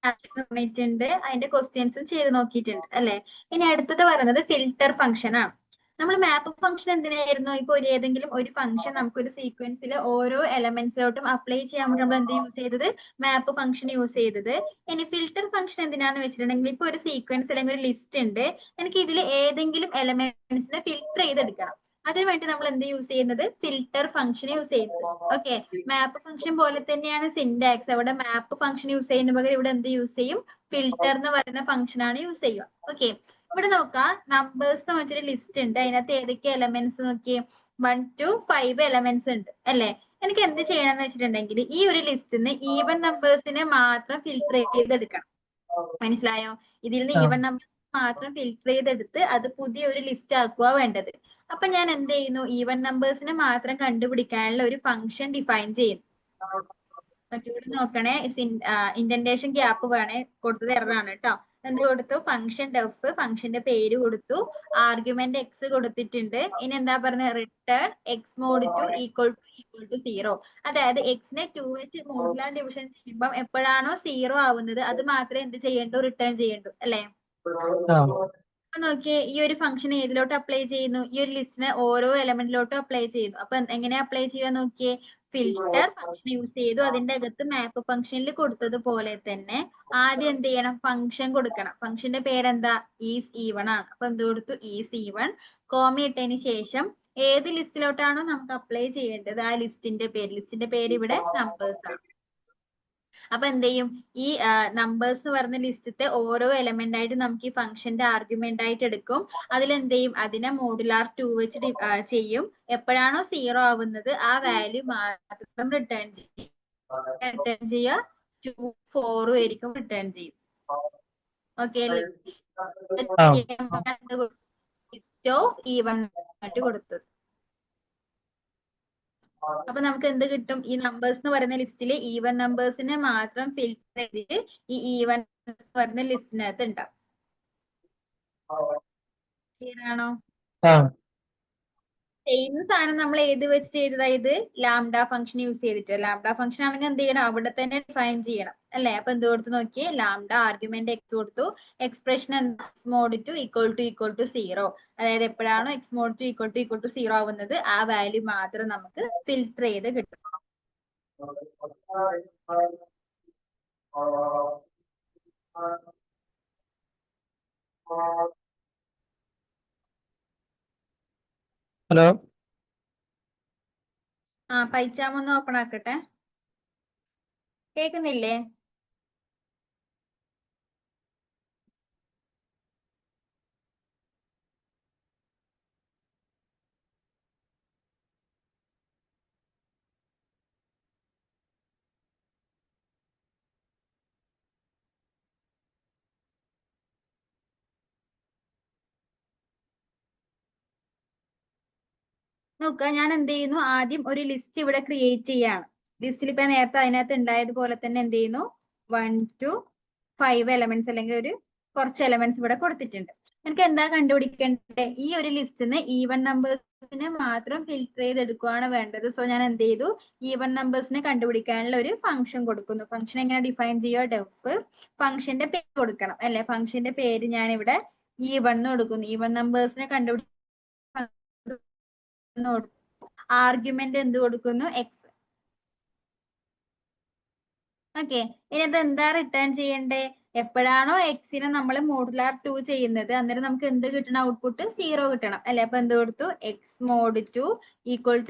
പറഞ്ഞിട്ടുണ്ട്, അതിന്റെ ക്വസ്റ്റ്യൻസും ചെയ്ത് നോക്കിയിട്ടുണ്ട് അല്ലെ. ഇനി അടുത്തത് പറയുന്നത് ഫിൽട്ടർ ഫംഗ്ഷൻ ആണ്. നമ്മൾ മാപ്പ് ഫംഗ്ഷൻ എന്തിനായിരുന്നു? ഇപ്പൊ ഏതെങ്കിലും ഒരു ഫംഗ്ഷൻ നമുക്ക് ഒരു സീക്വൻസിൽ ഓരോ എലമെന്റ്സിലോട്ടും അപ്ലൈ ചെയ്യാൻ വേണ്ടി നമ്മൾ എന്ത് യൂസ് ചെയ്തത്? മാപ്പ് ഫംഗ്ഷൻ യൂസ് ചെയ്തത്. ഇനി ഫിൽട്ടർ ഫംഗ്ഷൻ എന്തിനാന്ന് വെച്ചിട്ടുണ്ടെങ്കിൽ ഇപ്പൊ ഒരു സീക്വൻസ് അല്ലെങ്കിൽ ഒരു ലിസ്റ്റ് ഉണ്ട്, എനിക്ക് ഇതിൽ ഏതെങ്കിലും എലമെന്റ്സിനെ ഫിൽട്ടർ ചെയ്തെടുക്കണം. അതിനു വേണ്ടി നമ്മൾ എന്ത് യൂസ് ചെയ്യുന്നത്? ഫിൽട്ടർ ഫംഗ്ഷൻ യൂസ് ചെയ്യുന്നത്. ഓക്കെ, മാപ്പ് ഫംഗ്ഷൻ പോലെ തന്നെയാണ് സിന്റാക്സ്. അവിടെ മാപ്പ് ഫംഗ്ഷൻ യൂസ് ചെയ്യുന്ന പകരം ഇവിടെ എന്ത് യൂസ് ചെയ്യും? ഫിൽട്ടർ എന്ന് പറയുന്ന ഫംഗ്ഷൻ ആണ് യൂസ് ചെയ്യുക. ഓക്കെ, ഇവിടെ നോക്കാം, നമ്പേഴ്സ് എന്ന് വെച്ചൊരു ലിസ്റ്റ് ഉണ്ട്. അതിനകത്ത് ഏതൊക്കെ എലമെന്റ്സ് നോക്കിയേ? 1 to 5 എലമെന്റ്സ് ഉണ്ട് അല്ലെ. എനിക്ക് എന്ത് ചെയ്യണം എന്ന് വെച്ചിട്ടുണ്ടെങ്കിൽ ഈ ഒരു ലിസ്റ്റിൽ നിന്ന് ഈവൻ നമ്പേഴ്സിനെ മാത്രം ഫിൽട്ടർ ചെയ്തെടുക്കണം. മനസ്സിലായോ? ഇതിൽ നിന്ന് ഈവൻ നമ്പർ മാത്രം ഫിൽട്ടർ ചെയ്തെടുത്ത് അത് പുതിയ ഒരു ലിസ്റ്റ് ആക്കുക വേണ്ടത്. അപ്പൊ ഞാൻ എന്ത് ചെയ്യുന്നു? ഈവൻ നമ്പേഴ്സിനെ മാത്രം കണ്ടുപിടിക്കാനുള്ള ഒരു ഫംഗ്ഷൻ ഡിഫൈൻ ചെയ്യുന്നു. ഇവിടെ നോക്കണേ, ഇൻഡന്റേഷൻ ഗ്യാപ്പ് വേണേ, കൊടുത്തത് എററാണ് കേട്ടോ. എന്ത് കൊടുത്തു? ഫംഗ്ഷൻ ഡെഫ്, ഫംഗ്ഷന്റെ പേര് കൊടുത്തു, ആർഗ്യുമെന്റ് എക്സ് കൊടുത്തിട്ടുണ്ട്. ഇനി എന്താ പറഞ്ഞത്? Return x mod two equal to 0. അതായത് എക്സിനെ 2 വെച്ച് മോഡുലാർ ഡിവിഷൻ ചെയ്യുമ്പോൾ എപ്പോഴാണോ 0 ആവുന്നത് അത് മാത്രമേ എന്ത് ചെയ്യണ്ടു? റിട്ടേൺ ചെയ്യണ്ടു അല്ലെ. അപ്പൊ നോക്കിയേ, ഈ ഒരു ഫംഗ്ഷൻ ഏതിലോട്ട് അപ്ലൈ ചെയ്യുന്നു? ഈ ഒരു ലിസ്റ്റിന് ഓരോ എലമെന്റിലോട്ടും അപ്ലൈ ചെയ്യുന്നു. അപ്പൊ എങ്ങനെ അപ്ലൈ ചെയ്യുക നോക്കിയേ? ഫിൽട്ടർ ഫംഗ്ഷൻ യൂസ് ചെയ്തു. അതിന്റെ അകത്ത് മാപ്പ് ഫംഗ്ഷനിൽ കൊടുത്തതുപോലെ തന്നെ ആദ്യം എന്ത് ചെയ്യണം? ഫംഗ്ഷൻ കൊടുക്കണം. ഫംഗ്ഷന്റെ പേരെന്താ? ഈസ് ഈവൺ ആണ്. അപ്പൊ എന്ത് കൊടുത്തു? ഈസ് ഈവൺ, കോമ ഇട്ടതിന് ശേഷം ഏത് ലിസ്റ്റിലോട്ടാണോ നമുക്ക് അപ്ലൈ ചെയ്യേണ്ടത് ആ ലിസ്റ്റിന്റെ പേര് ഇവിടെ നമ്പേഴ്സ് ആണ്. അപ്പൊ എന്ത് ചെയ്യും? ഈ നമ്പേഴ്സ് പറഞ്ഞ ലിസ്റ്റത്തെ ഓരോ എലമെന്റ് ആയിട്ട് നമുക്ക് ഈ ഫംഗ്ഷന്റെ ആർഗ്യുമെന്റ് ആയിട്ട് എടുക്കും. അതിൽ എന്ത് ചെയ്യും? അതിനെ മോഡുലാർ 2 വെച്ച് ചെയ്യും. എപ്പോഴാണോ 0 ആവുന്നത് ആ വാല്യൂ മാത്രം റിട്ടേൺ ചെയ്യും. റിട്ടേൺ ചെയ്യുക 2, 4 ആയിരിക്കും റിട്ടേൺ ചെയ്യും. ഓക്കെ, ലിസ്റ്റ് ഓഫ് ഈവൺ ആയിട്ട് കൊടുത്തത്. അപ്പൊ നമുക്ക് എന്ത് കിട്ടും? ഈ നമ്പേഴ്സ് എന്ന് പറയുന്ന ലിസ്റ്റില് ഈവൻ നമ്പേഴ്സിനെ മാത്രം ഫിൽട്ടർ ചെയ്തിട്ട് ഈ ഈവൻ പറയുന്ന ലിസ്റ്റിനകത്ത് ഉണ്ടാവും. ക്ലിയർ ആണോ? സെയിം സാധനം നമ്മൾ ഏത് വെച്ച് ചെയ്തതായത്? ലാംഡ ഫംഗ്ഷൻ യൂസ് ചെയ്തിട്ട്. ലാംഡ ഫംഗ്ഷൻ ആണെങ്കിൽ എന്ത് ചെയ്യണം? അവിടെ തന്നെ ഡിഫൈൻ ചെയ്യണം അല്ലെ. അപ്പൊ എന്ത് കൊടുത്ത് നോക്കിയേ? ലാംഡ ആർഗ്യുമെന്റ് എക്സ് കൊടുത്തു. എക്സ്പ്രഷൻ എന്താ? X mod two equal to 0. അതായത് എപ്പോഴാണോ x mod two equal to 0 ആവുന്നത് ആ വാല്യൂ മാത്രം നമുക്ക് ഫിൽട്ടർ ചെയ്ത് കിട്ടും. ഹലോ, പൈച്ചാം ഒന്ന് ഓപ്പൺ ആക്കട്ടെ. കേൾക്കുന്നില്ലേ? നോക്കുക, ഞാൻ എന്ത് ചെയ്യുന്നു? ആദ്യം ഒരു ലിസ്റ്റ് ഇവിടെ ക്രിയേറ്റ് ചെയ്യാണ്. ലിസ്റ്റിൽ ഇപ്പൊ നേരത്തെ അതിനകത്ത് ഉണ്ടായതുപോലെ തന്നെ എന്ത് ചെയ്യുന്നു? 1 to 5 എലമെന്റ്സ് അല്ലെങ്കിൽ ഒരു കുറച്ച് എലമെന്റ്സ് ഇവിടെ കൊടുത്തിട്ടുണ്ട്. എനിക്ക് എന്താ കണ്ടുപിടിക്കേണ്ടത്? ഈ ഒരു ലിസ്റ്റിൽ നിന്ന് ഈവൻ നമ്പേഴ്സിനെ മാത്രം ഫിൽട്ടർ ചെയ്തെടുക്കുകയാണ് വേണ്ടത്. സോ ഞാൻ എന്ത് ചെയ്തു? ഈവൻ നമ്പേഴ്സിനെ കണ്ടുപിടിക്കാനുള്ള ഒരു ഫംഗ്ഷൻ കൊടുക്കുന്നു. ഫംഗ്ഷൻ എങ്ങനെ ഡിഫൈൻ ചെയ്യുക? ഡെഫ്, ഫംഗ്ഷന്റെ പേര് കൊടുക്കണം അല്ലെ. ഫംഗ്ഷന്റെ പേര് ഞാൻ ഇവിടെ ഈവൺ എന്ന് കൊടുക്കുന്നു. ഈവൻ നമ്പേഴ്സിനെ കണ്ടുപിടിക്കാൻ ആർഗ്യുമെന്റ് എന്ത് കൊടുക്കുന്നു? എക്സ്. ഓക്കെ, ഇനി അത് എന്താ റിട്ടേൺ ചെയ്യണ്ടേ? എപ്പോഴാണോ എക്സിനെ നമ്മൾ മോഡുലാർ 2 ചെയ്യുന്നത് അന്നേരം നമുക്ക് എന്ത് കിട്ടണം? ഔട്ട്പുട്ട് 0 കിട്ടണം അല്ലെ. അപ്പൊ എന്ത് കൊടുത്തു? X mod two equal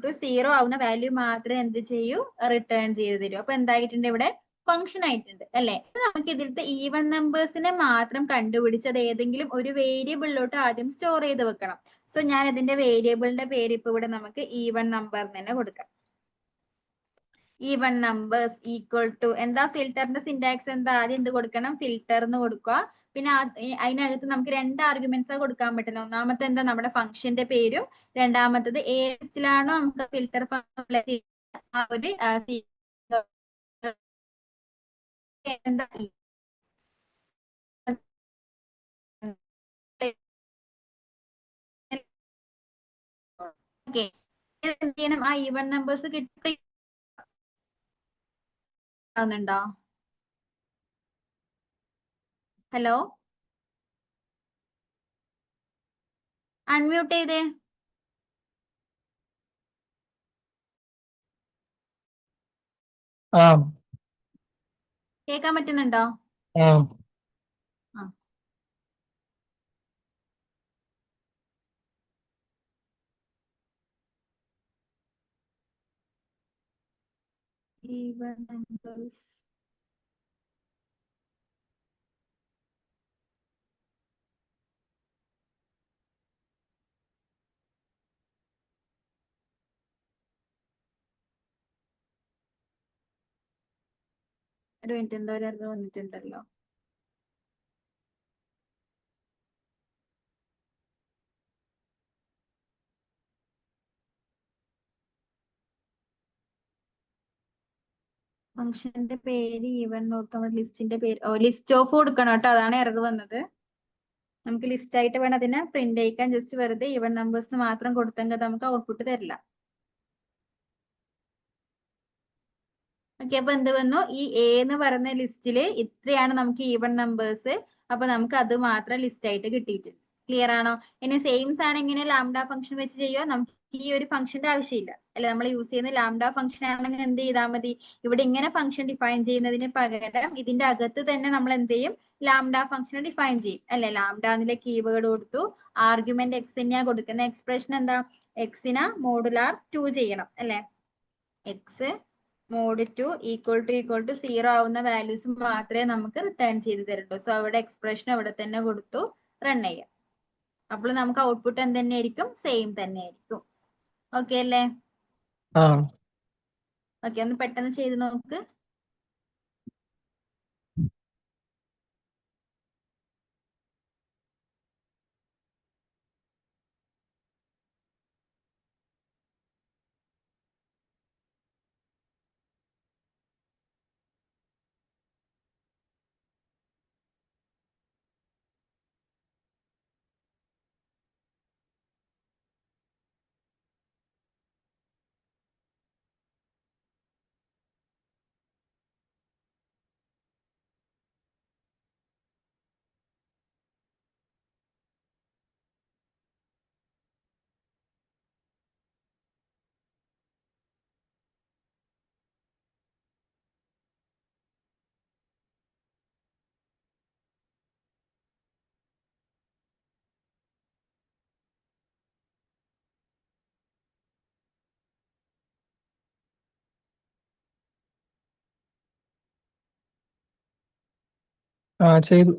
to 0 ആവുന്ന വാല്യൂ മാത്രമേ എന്ത് ചെയ്യൂ? റിട്ടേൺ ചെയ്ത് തരൂ. അപ്പൊ എന്തായിട്ടുണ്ട്? ഇവിടെ ഫംഗ്ഷൻ ആയിട്ടുണ്ട് അല്ലെ. നമുക്ക് ഇതിലത്തെ ഈവൻ നമ്പേഴ്സിനെ മാത്രം കണ്ടുപിടിച്ചത് ഏതെങ്കിലും ഒരു വേരിയബിളിലോട്ട് ആദ്യം സ്റ്റോർ ചെയ്ത് വെക്കണം. സോ ഞാൻ ഇതിന്റെ വേരിയബിളിന്റെ പേര് ഇപ്പൊ ഇവിടെ നമുക്ക് ഈവൻ നമ്പർ തന്നെ കൊടുക്കാം. ഈവൺ നമ്പേഴ്സ് ഈക്വൽ ടു എന്താ? ഫിൽട്ടറിന്റെ സിന്റാക്സ് എന്താ? ആദ്യം എന്ത് കൊടുക്കണം? ഫിൽട്ടർ എന്ന് കൊടുക്കുക. പിന്നെ അതിനകത്ത് നമുക്ക് 2 ആർഗ്യുമെന്റ്സ് കൊടുക്കാൻ പറ്റുന്നത്. ഒന്നാമത്തെ എന്താ? നമ്മുടെ ഫംഗ്ഷന്റെ പേരും, രണ്ടാമത്തത് ഏതിലാണോ നമുക്ക് ഫിൽട്ടർ ആ ഒരു എന്താ എന്ത് ചെയ്യണം? ആ ഈവൺ നമ്പേഴ്സ് കിട്ടി ആവുന്നുണ്ടോ? ഹലോ, അൺമ്യൂട്ട് ചെയ്തേ. ആ കേൾക്കാൻ പറ്റുന്നുണ്ടോ? ആ ആ. Even numbers. ഒരു മിനിറ്റ്, എന്തോ ഒരു error വന്നിട്ടുണ്ടല്ലോ. ഫംഗ്ഷന്റെ പേര് ഈവൻ നോർത്ത് ലിസ്റ്റിന്റെ പേര് ലിസ്റ്റ് ഓഫ് കൊടുക്കണം കേട്ടോ, അതാണ് എറർ വന്നത്. നമുക്ക് ലിസ്റ്റ് ആയിട്ട് വേണം അതിനെ പ്രിന്റ് ചെയ്യിക്കാൻ. ജസ്റ്റ് വെറുതെ ഈവൻ നമ്പേഴ്സ് മാത്രം കൊടുത്തെങ്കിൽ നമുക്ക് ഔട്ട്പുട്ട് തരില്ല. ഓക്കെ, അപ്പൊ എന്ത് വന്നു? ഈ എ എന്ന് പറയുന്ന ലിസ്റ്റില് ഇത്രയാണ് നമുക്ക് ഈവൺ നമ്പേഴ്സ്. അപ്പൊ നമുക്ക് അത് മാത്രം ലിസ്റ്റ് ആയിട്ട് കിട്ടിയിട്ടുണ്ട്. ക്ലിയർ ആണോ? ഇനി സെയിം സാധനം ഇങ്ങനെ ലാംഡ ഫംഗ്ഷൻ വെച്ച് ചെയ്യുക. നമുക്ക് ഈ ഒരു ഫംഗ്ഷന്റെ ആവശ്യമില്ല അല്ലെ. നമ്മൾ യൂസ് ചെയ്യുന്ന ലാംഡ ഫംഗ്ഷൻ ആണെങ്കിൽ എന്ത് ചെയ്താൽ മതി? ഇവിടെ ഇങ്ങനെ ഫംഗ്ഷൻ ഡിഫൈൻ ചെയ്യുന്നതിന് പകരം ഇതിന്റെ അകത്ത് തന്നെ നമ്മൾ എന്ത് ചെയ്യും? ലാംഡ ഫംഗ്ഷൻ ഡിഫൈൻ ചെയ്യും അല്ലെ. ലാംഡ എന്നിലെ കീവേഡ് കൊടുത്തു, ആർഗ്യുമെന്റ് എക്സ് തന്നെയാ കൊടുക്കുന്ന. എക്സ്പ്രഷൻ എന്താ? എക്സിനെ മോഡുലാർ 2 ചെയ്യണം അല്ലെ. എക്സ് മോഡ് 2 ഈക്വൽ ടു 0 ആവുന്ന വാല്യൂസ് മാത്രമേ നമുക്ക് റിട്ടേൺ ചെയ്ത് തരുള്ളൂ. സോ അവിടെ എക്സ്പ്രഷൻ അവിടെ തന്നെ കൊടുത്തു റൺ ചെയ്യാം. അപ്പോൾ നമുക്ക് ഔട്ട്പുട്ട് എന്ത് തന്നെ ആയിരിക്കും? സെയിം തന്നെ ആയിരിക്കും. ഓക്കെ അല്ലേ? ആ ഓക്കെ, ഒന്ന് പെട്ടെന്ന് ചെയ്ത് നോക്ക്. ചെയ്തു.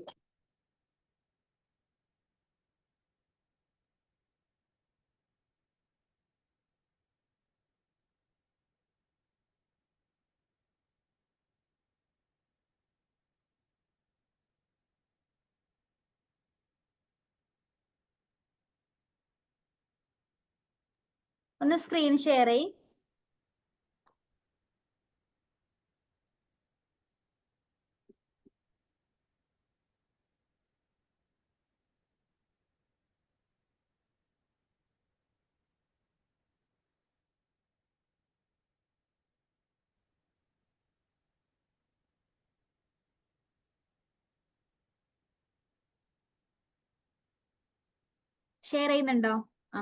ഒന്ന് സ്ക്രീൻ ഷെയർ ചെയ്. ഷെയർ ചെയ്യുന്നുണ്ടോ? ആ,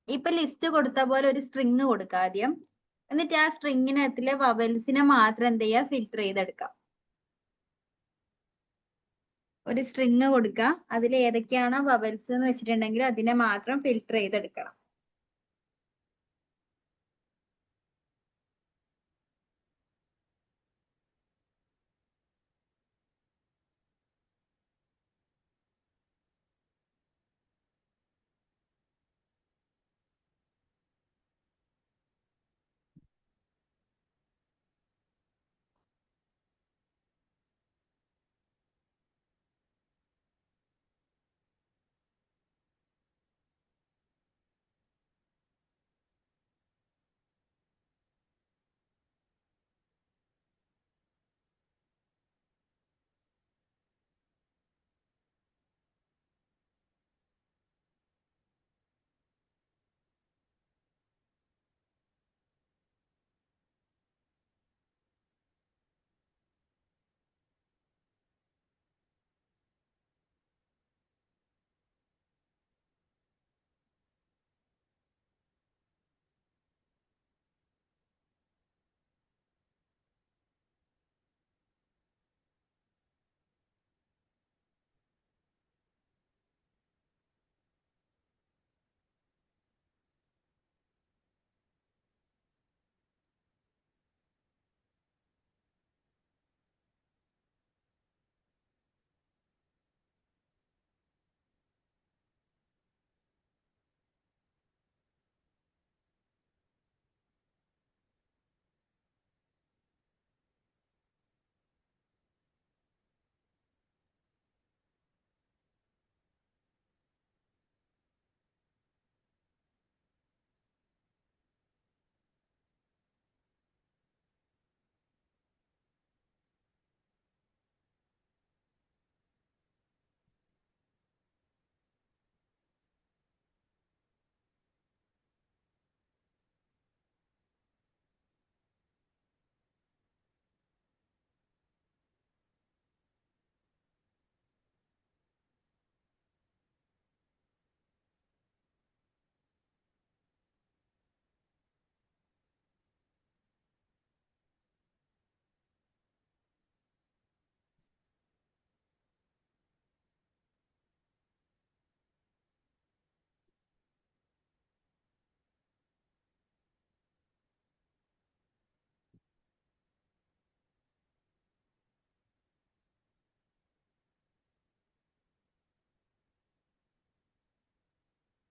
ഇപ്പൊ ലിസ്റ്റ് കൊടുത്ത പോലെ ഒരു സ്ട്രിങ് കൊടുക്കാം ആദ്യം. എന്നിട്ട് ആ സ്ട്രിങ്ങിനകത്തിലെ വവൽസിനെ മാത്രം എന്ത് ചെയ്യുക? ഫിൽട്ടർ ചെയ്തെടുക്കാം. ഒരു സ്ട്രിങ് കൊടുക്കുക, അതിൽ ഏതൊക്കെയാണോ വവൽസ് എന്ന് വെച്ചിട്ടുണ്ടെങ്കിൽ അതിനെ മാത്രം ഫിൽട്ടർ ചെയ്തെടുക്കണം.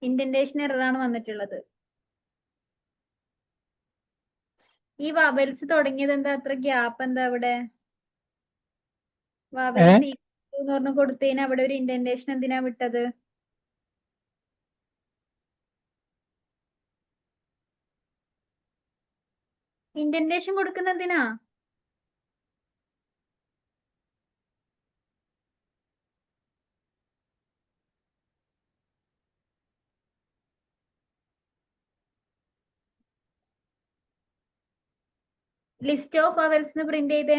ഇൻഡന്റേഷൻ എറർ ആണ് വന്നിട്ടുള്ളത്. ഈ വവൽസ് തുടങ്ങിയത് എന്താ അത്ര ഗ്യാപ്പ് എന്താ അവിടെ? വവൽ സി എന്ന് പറഞ്ഞു കൊടുത്തതിന് അവിടെ ഒരു ഇൻഡന്റേഷൻ എന്തിനാ വിട്ടത്? ഇൻഡന്റേഷൻ കൊടുക്കുന്ന എന്തിനാ? ലിസ്റ്റ് ഓഫ് വവൽസ് പ്രിന്റ് ചെയ്തേ.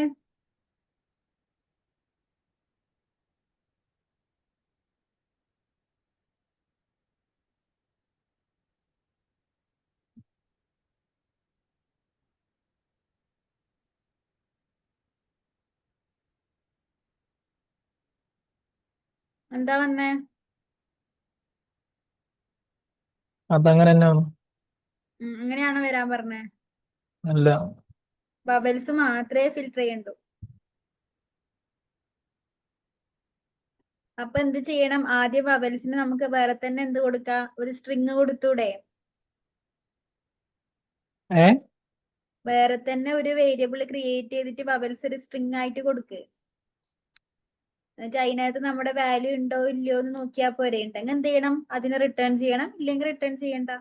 എന്താ വന്നേ? അതങ്ങനെ തന്നെയാണ്. അങ്ങനെയാണോ വരാൻ പറഞ്ഞേ? അല്ല, ബബിൾസ് മാത്രമേ ഫിൽട്ടർ ചെയ്യണ്ടു. അപ്പൊ എന്ത് ചെയ്യണം? ആദ്യം ബബിൾസിന് നമുക്ക് വേറെ തന്നെ എന്ത് കൊടുക്കാം? ഒരു സ്ട്രിങ് കൊടുത്തൂടെ? വേറെ തന്നെ ഒരു വേരിയബിൾ ക്രിയേറ്റ് ചെയ്തിട്ട് ബബിൾസ് ഒരു സ്ട്രിങ് ആയിട്ട് കൊടുക്ക്. എന്നിട്ട് അതിനകത്ത് നമ്മുടെ വാല്യൂ ഉണ്ടോ ഇല്ലയോ എന്ന് നോക്കിയാൽ പോരെ. ഉണ്ടെങ്കിൽ എന്ത് ചെയ്യണം? അതിന് റിട്ടേൺ ചെയ്യണം, ഇല്ലെങ്കിൽ റിട്ടേൺ ചെയ്യണ്ട.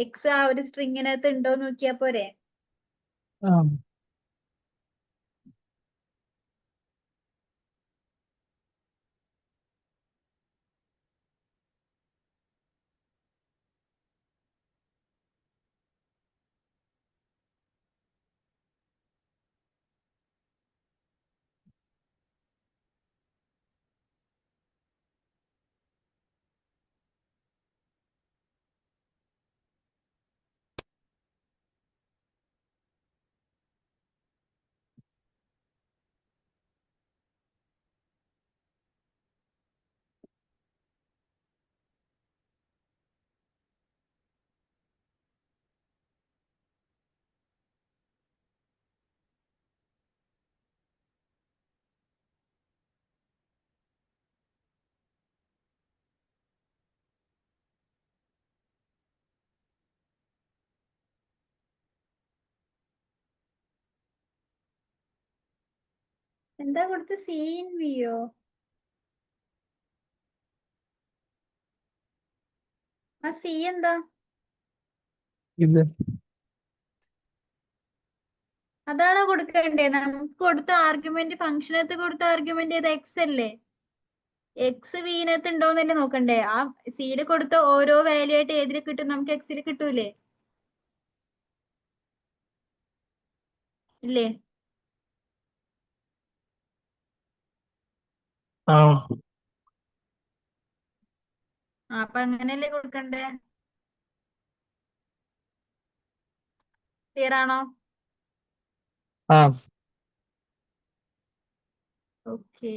എക്സ് ആ ഒരു സ്ട്രിങ്ങിനകത്ത് ഉണ്ടോ നോക്കിയാ പോരെ. എന്താ കൊടുത്ത്? സി ഇൻ വിയോ? ആ സി എന്താ? ഇത് അതാണോ കൊടുക്കണ്ടേ? നമുക്ക് കൊടുത്ത ആർഗ്യുമെന്റ്, ഫംഗ്ഷനകത്ത് കൊടുത്ത ആർഗ്യുമെന്റ് ഏത്? എക്സ് അല്ലേ? എക്സ് വീനകത്ത് ഉണ്ടോന്നല്ലേ നോക്കണ്ടേ? ആ സിയിൽ കൊടുത്ത ഓരോ വാല്യൂ ആയിട്ട് ഏതിൽ കിട്ടും? നമുക്ക് എക്സിൽ കിട്ടൂലേ? ഇല്ലേ? അപ്പൊ അങ്ങനെയല്ലേ കൊടുക്കണ്ടേ? ക്ലിയർ ആണോ? ഓക്കെ.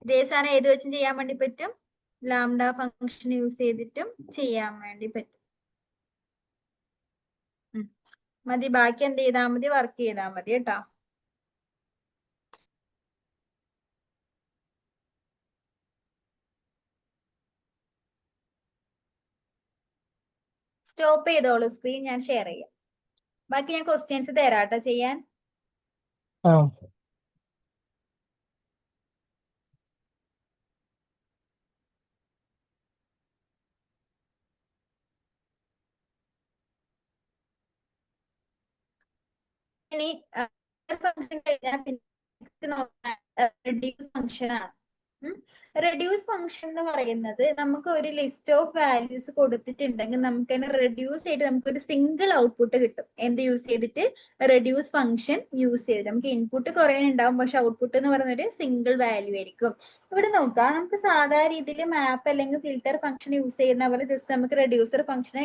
ഇതേ സാധനം ഏത് വെച്ചും ചെയ്യാൻ വേണ്ടി പറ്റും. ലാംഡ ഫംഗ്ഷൻ യൂസ് ചെയ്തിട്ടും ചെയ്യാൻ വേണ്ടി പറ്റും. മതി. ബാക്കി എന്ത് ചെയ്താൽ മതി? വർക്ക് ചെയ്താൽ മതി കേട്ടോ. സ്റ്റോപ്പ് ചെയ്തോളൂ സ്ക്രീൻ, ഞാൻ ഷെയർ ചെയ്യാം. ബാക്കി ഞാൻ ക്വസ്റ്റ്യൻസ് തരാട്ടോ ചെയ്യാൻ. ഇനി ഫംഗ്ഷൻ കഴിഞ്ഞാൽ പിന്നെ റെഡ്യൂസ് ഫംഗ്ഷൻ ആണ്. റെഡ്യൂസ് ഫംഗ്ഷൻ എന്ന് പറയുന്നത് നമുക്ക് ഒരു ലിസ്റ്റ് ഓഫ് വാല്യൂസ് കൊടുത്തിട്ടുണ്ടെങ്കിൽ നമുക്ക് അതിനെ റെഡ്യൂസ് ചെയ്ത് നമുക്ക് ഒരു സിംഗിൾ ഔട്ട്പുട്ട് കിട്ടും. എന്ത് യൂസ് ചെയ്തിട്ട്? റെഡ്യൂസ് ഫംഗ്ഷൻ യൂസ് ചെയ്തിട്ട്. നമുക്ക് ഇൻപുട്ട് കുറേ ഉണ്ടാവും, പക്ഷെ ഔട്ട്പുട്ട് എന്ന് പറയുന്ന ഒരു സിംഗിൾ വാല്യൂ ആയിരിക്കും. ഇവിടെ നോക്കാം, നമുക്ക് സാധാരണ രീതിയിൽ മാപ്പ് അല്ലെങ്കിൽ ഫിൽട്ടർ ഫംഗ്ഷൻ യൂസ് ചെയ്യുന്ന പോലെ ജസ്റ്റ് നമുക്ക് റെഡ്യൂസർ ഫംഗ്ഷൻ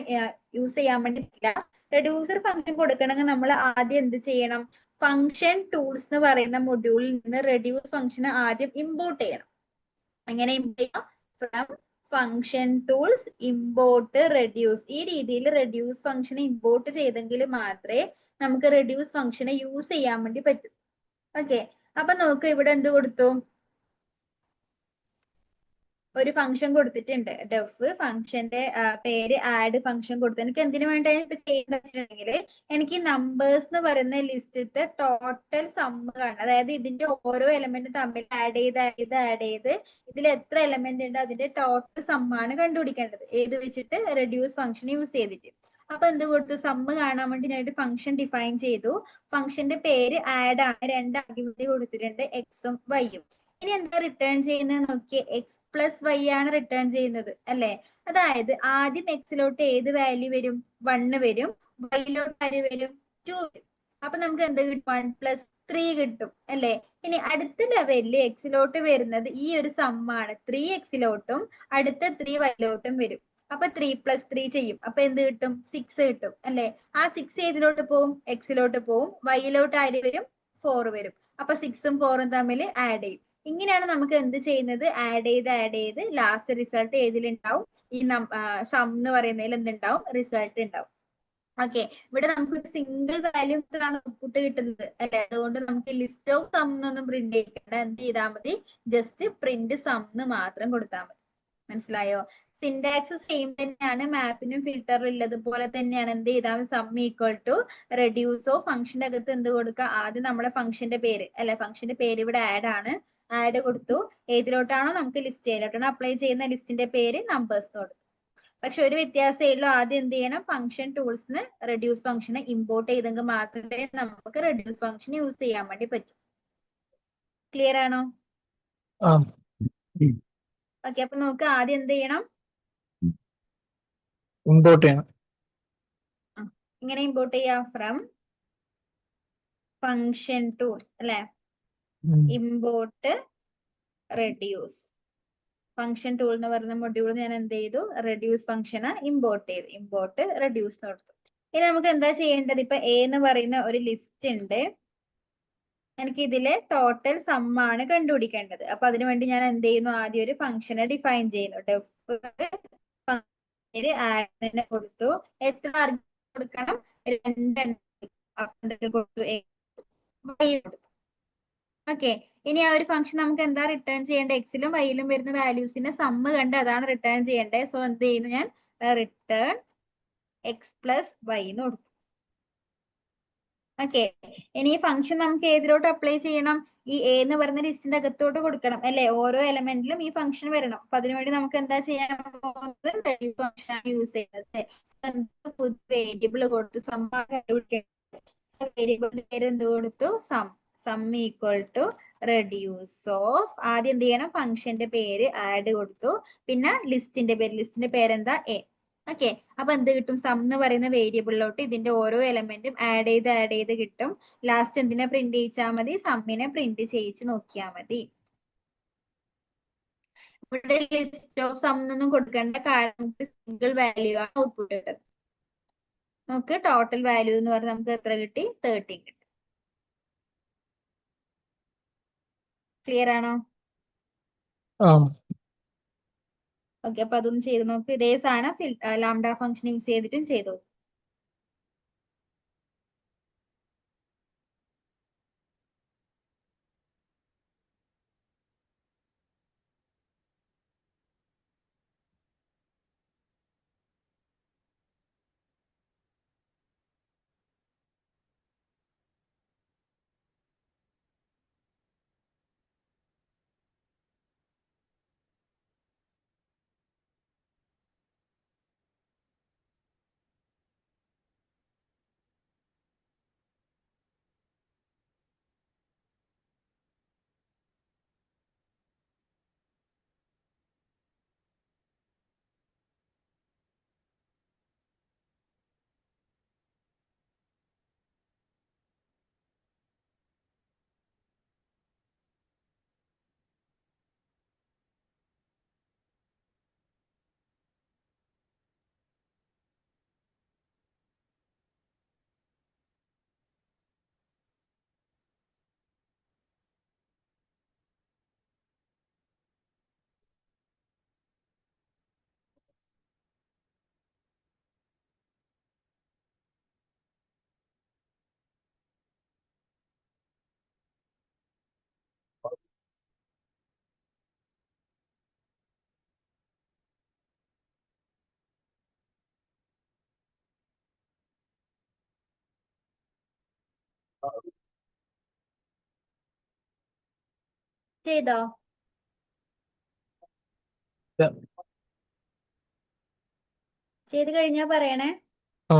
യൂസ് ചെയ്യാൻ വേണ്ടി പറ്റില്ല. റെഡ്യൂസർ ഫംഗ്ഷൻ കൊടുക്കണമെങ്കിൽ നമ്മൾ ആദ്യം എന്ത് ചെയ്യണം? ഫംഗ്ഷൻ ടൂൾസ് എന്ന് പറയുന്ന മൊഡ്യൂളിൽ നിന്ന് റെഡ്യൂസ് ഫംഗ്ഷൻ ആദ്യം ഇമ്പോർട്ട് ചെയ്യണം. എങ്ങനെ ഇമ്പോർട്ട് ചെയ്യാം? From function tools import reduce. ഈ രീതിയിൽ റെഡ്യൂസ് ഫംഗ്ഷൻ ഇമ്പോർട്ട് ചെയ്തെങ്കിൽ മാത്രമേ നമുക്ക് റെഡ്യൂസ് ഫംഗ്ഷനെ യൂസ് ചെയ്യാൻ വേണ്ടി പറ്റൂ. ഓക്കെ, അപ്പൊ നോക്ക് ഇവിടെ എന്ത് കൊടുത്തു, ഒരു ഫംഗ്ഷൻ കൊടുത്തിട്ടുണ്ട്. ഡെഫ് ഫംഗ്ഷന്റെ പേര് ആഡ് ഫംഗ്ഷൻ കൊടുത്തു. എനിക്ക് എന്തിനു വേണ്ടി ഇപ്പൊ ചെയ്യുന്ന വെച്ചിട്ടുണ്ടെങ്കിൽ എനിക്ക് നമ്പേഴ്സ് എന്ന് പറയുന്ന ലിസ്റ്റത്തെ ടോട്ടൽ സമ്മ് കാണണം. അതായത് ഇതിന്റെ ഓരോ എലമെന്റ് തമ്മിൽ ആഡ് ചെയ്ത് ഇതിൽ എത്ര എലമെന്റ് ഉണ്ട് അതിന്റെ ടോട്ടൽ സമ്മാണ് കണ്ടുപിടിക്കേണ്ടത്. ഏത് വെച്ചിട്ട്, റെഡ്യൂസ് ഫംഗ്ഷൻ യൂസ് ചെയ്തിട്ട്. അപ്പൊ എന്ത് കൊടുത്തു, സമ്മ് കാണാൻ വേണ്ടി ഞാനൊരു ഫംഗ്ഷൻ ഡിഫൈൻ ചെയ്തു. ഫംഗ്ഷന്റെ പേര് ആഡ് ആണ്, 2 ആർഗ്യുമെന്റ് കൊടുത്തിട്ടുണ്ട്, എക്സും വൈയും. ഇനി എന്താ റിട്ടേൺ ചെയ്യുന്നത് നോക്കിയേ, എക്സ് പ്ലസ് വൈ ആണ് റിട്ടേൺ ചെയ്യുന്നത് അല്ലെ. അതായത് ആദ്യം എക്സിലോട്ട് ഏത് വാല്യൂ വരും, 1 വരും, വൈയിലോട്ട് ആര് വരും, 2 വരും. അപ്പൊ നമുക്ക് എന്ത് കിട്ടും, 1 പ്ലസ് 3 കിട്ടും അല്ലെ. ഇനി അടുത്ത ലെവലിൽ എക്സിലോട്ട് വരുന്നത് ഈ ഒരു സമ്മാണ്, 3 എക്സിലോട്ടും അടുത്ത 3 വൈയിലോട്ടും വരും. അപ്പൊ 3 പ്ലസ് 3 ചെയ്യും, അപ്പൊ എന്ത് കിട്ടും, 6 കിട്ടും അല്ലെ. ആ 6 ഏതിലോട്ട് പോവും, എക്സിലോട്ട് പോവും, വൈയിലോട്ട് ആര് വരും, 4 വരും. അപ്പൊ 6ഉം 4ഉം തമ്മിൽ ആഡ് ചെയ്യും. ഇങ്ങനെയാണ് നമുക്ക് എന്ത് ചെയ്യുന്നത്, ആഡ് ചെയ്ത് ലാസ്റ്റ് റിസൾട്ട് ഏതിലുണ്ടാവും, ഈ സം എന്ന് പറയുന്നതിൽ എന്തുണ്ടാവും, റിസൾട്ട് ഉണ്ടാവും. ഓക്കെ, ഇവിടെ നമുക്ക് ഒരു സിംഗിൾ വാല്യൂ ആണ് ഔട്ട്പുട്ട് കിട്ടുന്നത് അല്ലെ. അതുകൊണ്ട് നമുക്ക് ലിസ്റ്റ് ഓഫ് സം എന്നൊന്നും പ്രിന്റ് ചെയ്യേണ്ട, എന്ത് ചെയ്താൽ മതി, ജസ്റ്റ് പ്രിന്റ് സം എന്ന് മാത്രം കൊടുത്താൽ മതി. മനസ്സിലായോ? സിന്റാക്സ് സെയിം തന്നെയാണ്, മാപ്പിനും ഫിൽറ്ററിലും ഉള്ളതുപോലെ തന്നെയാണ്. എന്ത് ചെയ്താൽ സം ഈക്വൽ ടു റെഡ്യൂസോ, ഫംഗ്ഷന്റെ അകത്ത് എന്ത് കൊടുക്കുക, ആദ്യം നമ്മുടെ ഫംഗ്ഷന്റെ പേര് അല്ലെ, ഫംഗ്ഷന്റെ പേര് ഇവിടെ ആഡ് ആണ്, ആഡ് കൊടുത്തു. ഏതിലോട്ടാണോ നമുക്ക് ലിസ്റ്റ് ചെയ്യലോട്ടാണ് അപ്ലൈ ചെയ്യുന്ന ലിസ്റ്റിന്റെ പേര് നമ്പേഴ്സ് കൊടുത്തു. പക്ഷെ ഒരു വ്യത്യാസമേ ഉള്ളൂ, ആദ്യം എന്ത് ചെയ്യണം, ഫംഗ്ഷൻ ടൂൾസിന് റെഡ്യൂസ് ഫംഗ്ഷനെ ഇമ്പോർട്ട് ചെയ്തെങ്കിൽ മാത്രമേ നമുക്ക് റെഡ്യൂസ് ഫംഗ്ഷൻ യൂസ് ചെയ്യാൻ വേണ്ടി പറ്റും. ക്ലിയർ ആണോ? ആ ഓക്കെ, അപ്പൊ നമുക്ക് ആദ്യം എന്ത് ചെയ്യണം, ഇമ്പോർട്ട് ചെയ്യണം. ഇങ്ങനെ ഇമ്പോർട്ട് ചെയ്യാം, ഫ്രം ഫംഗ്ഷൻ ടൂൾ അല്ലെ, ഇമ്പോർട്ട് റെഡ്യൂസ് ഫംഗ്ഷൻ ടൂൾ എന്ന് പറയുന്ന മൊഡ്യൂൾ ഞാൻ എന്ത് ചെയ്തു, റെഡ്യൂസ് ഫംഗ്ഷന് ഇമ്പോർട്ട് ചെയ്തു, ഇമ്പോർട്ട് റെഡ്യൂസ് എന്ന് കൊടുത്തു. ഇനി നമുക്ക് എന്താ ചെയ്യേണ്ടത്, ഇപ്പൊ എ എന്ന് പറയുന്ന ഒരു ലിസ്റ്റ് ഉണ്ട്, എനിക്ക് ഇതിലെ ടോട്ടൽ സം ആണ് കണ്ടുപിടിക്കേണ്ടത്. അപ്പൊ അതിനുവേണ്ടി ഞാൻ എന്ത് ചെയ്യുന്നു, ആദ്യം ഒരു ഫംഗ്ഷനെ ഡിഫൈൻ ചെയ്യുന്നു. ആഡ് കൊടുത്തു, എത്ര ആർഗ്യുമെന്റ് കൊടുക്കണം, 2 കൊടുത്തു, കൊടുത്തു. ഓക്കെ, ഇനി ആ ഒരു ഫംഗ്ഷൻ നമുക്ക് എന്താ റിട്ടേൺ ചെയ്യേണ്ടത്, എക്സിലും വൈയിലും വരുന്ന വാല്യൂസിന്റെ സമ്മ് കണ്ട് അതാണ് റിട്ടേൺ ചെയ്യേണ്ടത്. സോ എന്ത് ചെയ്യുന്നു, ഞാൻ റിട്ടേൺ എക്സ് പ്ലസ് വൈ എന്ന് കൊടുത്തു. ഓക്കെ, ഇനി ഈ ഫംഗ്ഷൻ നമുക്ക് ഏതിലോട്ട് അപ്ലൈ ചെയ്യണം, ഈ എ എന്ന് പറയുന്ന ലിസ്റ്റിന്റെ അകത്തോട്ട് കൊടുക്കണം അല്ലെ. ഓരോ എലമെന്റിലും ഈ ഫംഗ്ഷൻ വരണം. അപ്പൊ അതിനുവേണ്ടി നമുക്ക് എന്താ ചെയ്യാൻ പോകുന്നത്, ഫംഗ്ഷൻ ആണ് യൂസ് ചെയ്യുന്നത്. വേരിയബിൾ കൊടുത്തു, സം വേരിയബിളിന്റെ പേര് എന്ത് കൊടുത്തു, sum. Sum equal to reduce of, ആദ്യം എന്ത് ചെയ്യണം, ഫംഗ്ഷന്റെ പേര് ആഡ് കൊടുത്തു, പിന്നെ ലിസ്റ്റിന്റെ പേര് എന്താ, എ. ഓക്കെ, അപ്പൊ എന്ത് കിട്ടും, സം എന്ന് പറയുന്ന വേരിയബിളിലോട്ട് ഇതിന്റെ ഓരോ എലമെന്റും ആഡ് ചെയ്ത് കിട്ടും. ലാസ്റ്റ് എന്തിനെ പ്രിന്റ് ചെയ്യിച്ചാൽ മതി, സമ്മിനെ പ്രിന്റ് ചെയ്യിച്ച് നോക്കിയാൽ മതി. ഇവിടെ ലിസ്റ്റ് ഓഫ് സം ഒന്നും കൊടുക്കേണ്ട, കാരണം സിംഗിൾ വാല്യൂ ആണ് ഔട്ട്പുട്ട് കിട്ടുന്നത്. നമുക്ക് ടോട്ടൽ വാല്യൂ എന്ന് പറഞ്ഞാൽ നമുക്ക് എത്ര കിട്ടി, 13 കിട്ടി. ക്ലിയർ ആണോ? ഓക്കെ, അപ്പൊ അതൊന്ന് ചെയ്ത് നോക്ക്. ഇതേ സാധനം ലാംഡ ഫംഗ്ഷൻ യൂസ് ചെയ്തിട്ടും ചെയ്തു. ചെയ്തോ? ഇല്ല. ചെയ്ത് കഴിഞ്ഞാ പറയണേ. ആ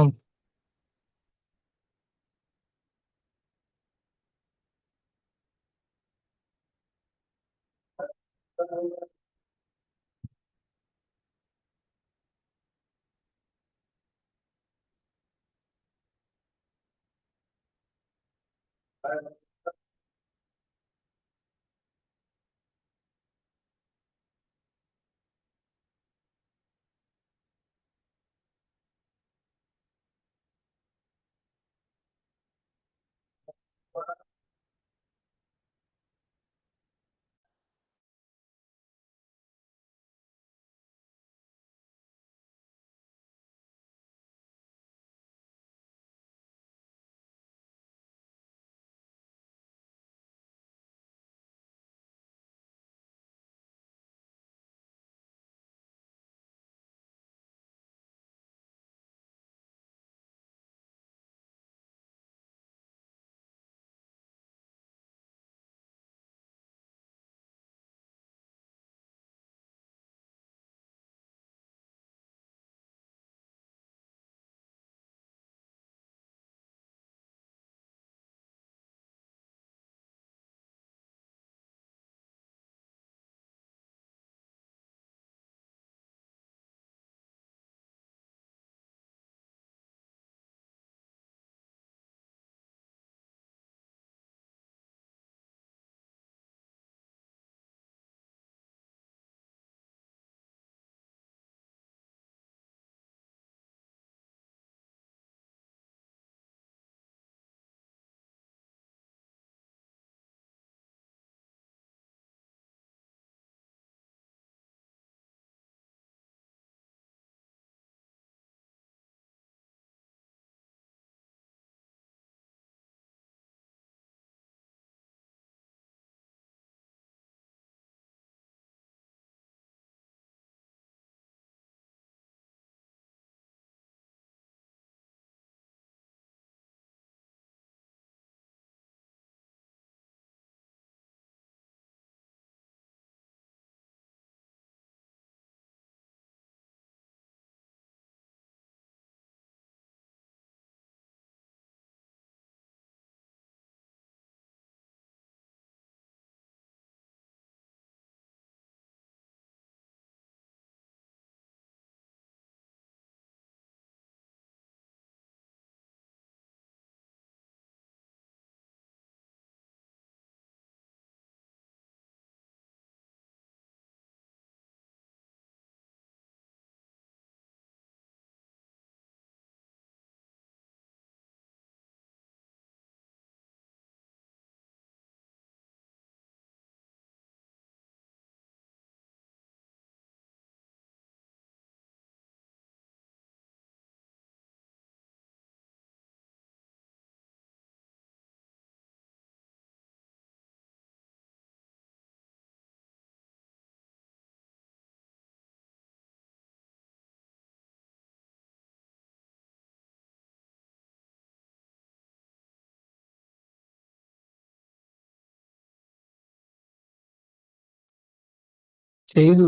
ചെയ്തു.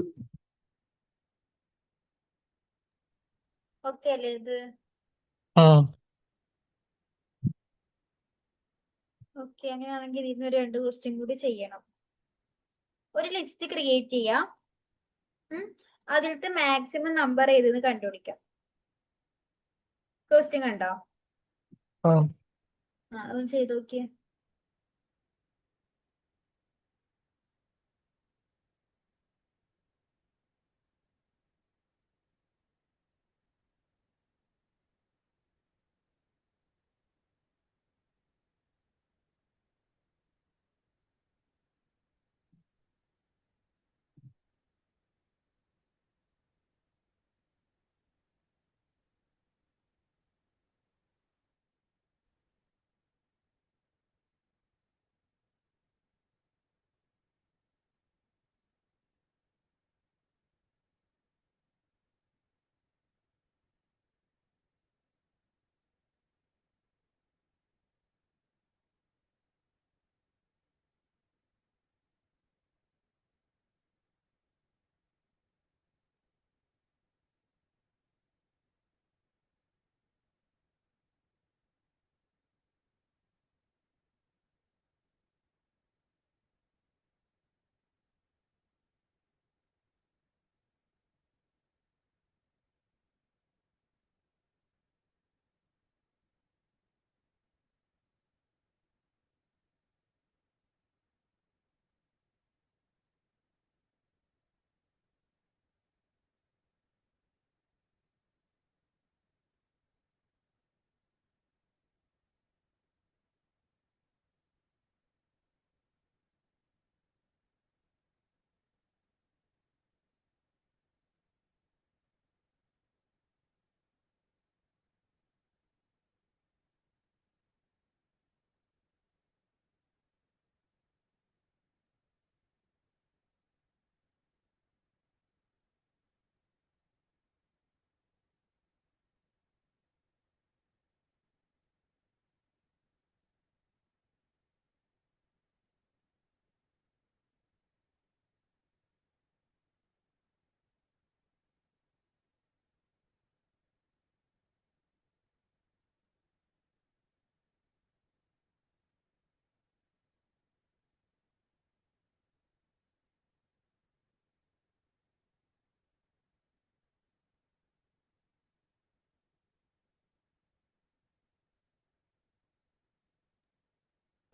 ഓക്കെ അല്ലേ ഇത്? ആ ഓക്കെ, അങ്ങനെയാണെങ്കിൽ ഇതിന് രണ്ട് ക്വസ്റ്റ്യൻ കൂടി ചെയ്യണം. ഒരു ലിസ്റ്റ് ക്രിയേറ്റ് ചെയ്യാം. അതിലത്തെ മാക്സിമം നമ്പർ ഏതെന്ന് കണ്ടുപിടിക്കാം. ക്വസ്റ്റ്യൻ കണ്ടോ? ആ അതൊന്ന് ചെയ്ത് നോക്കിയേ.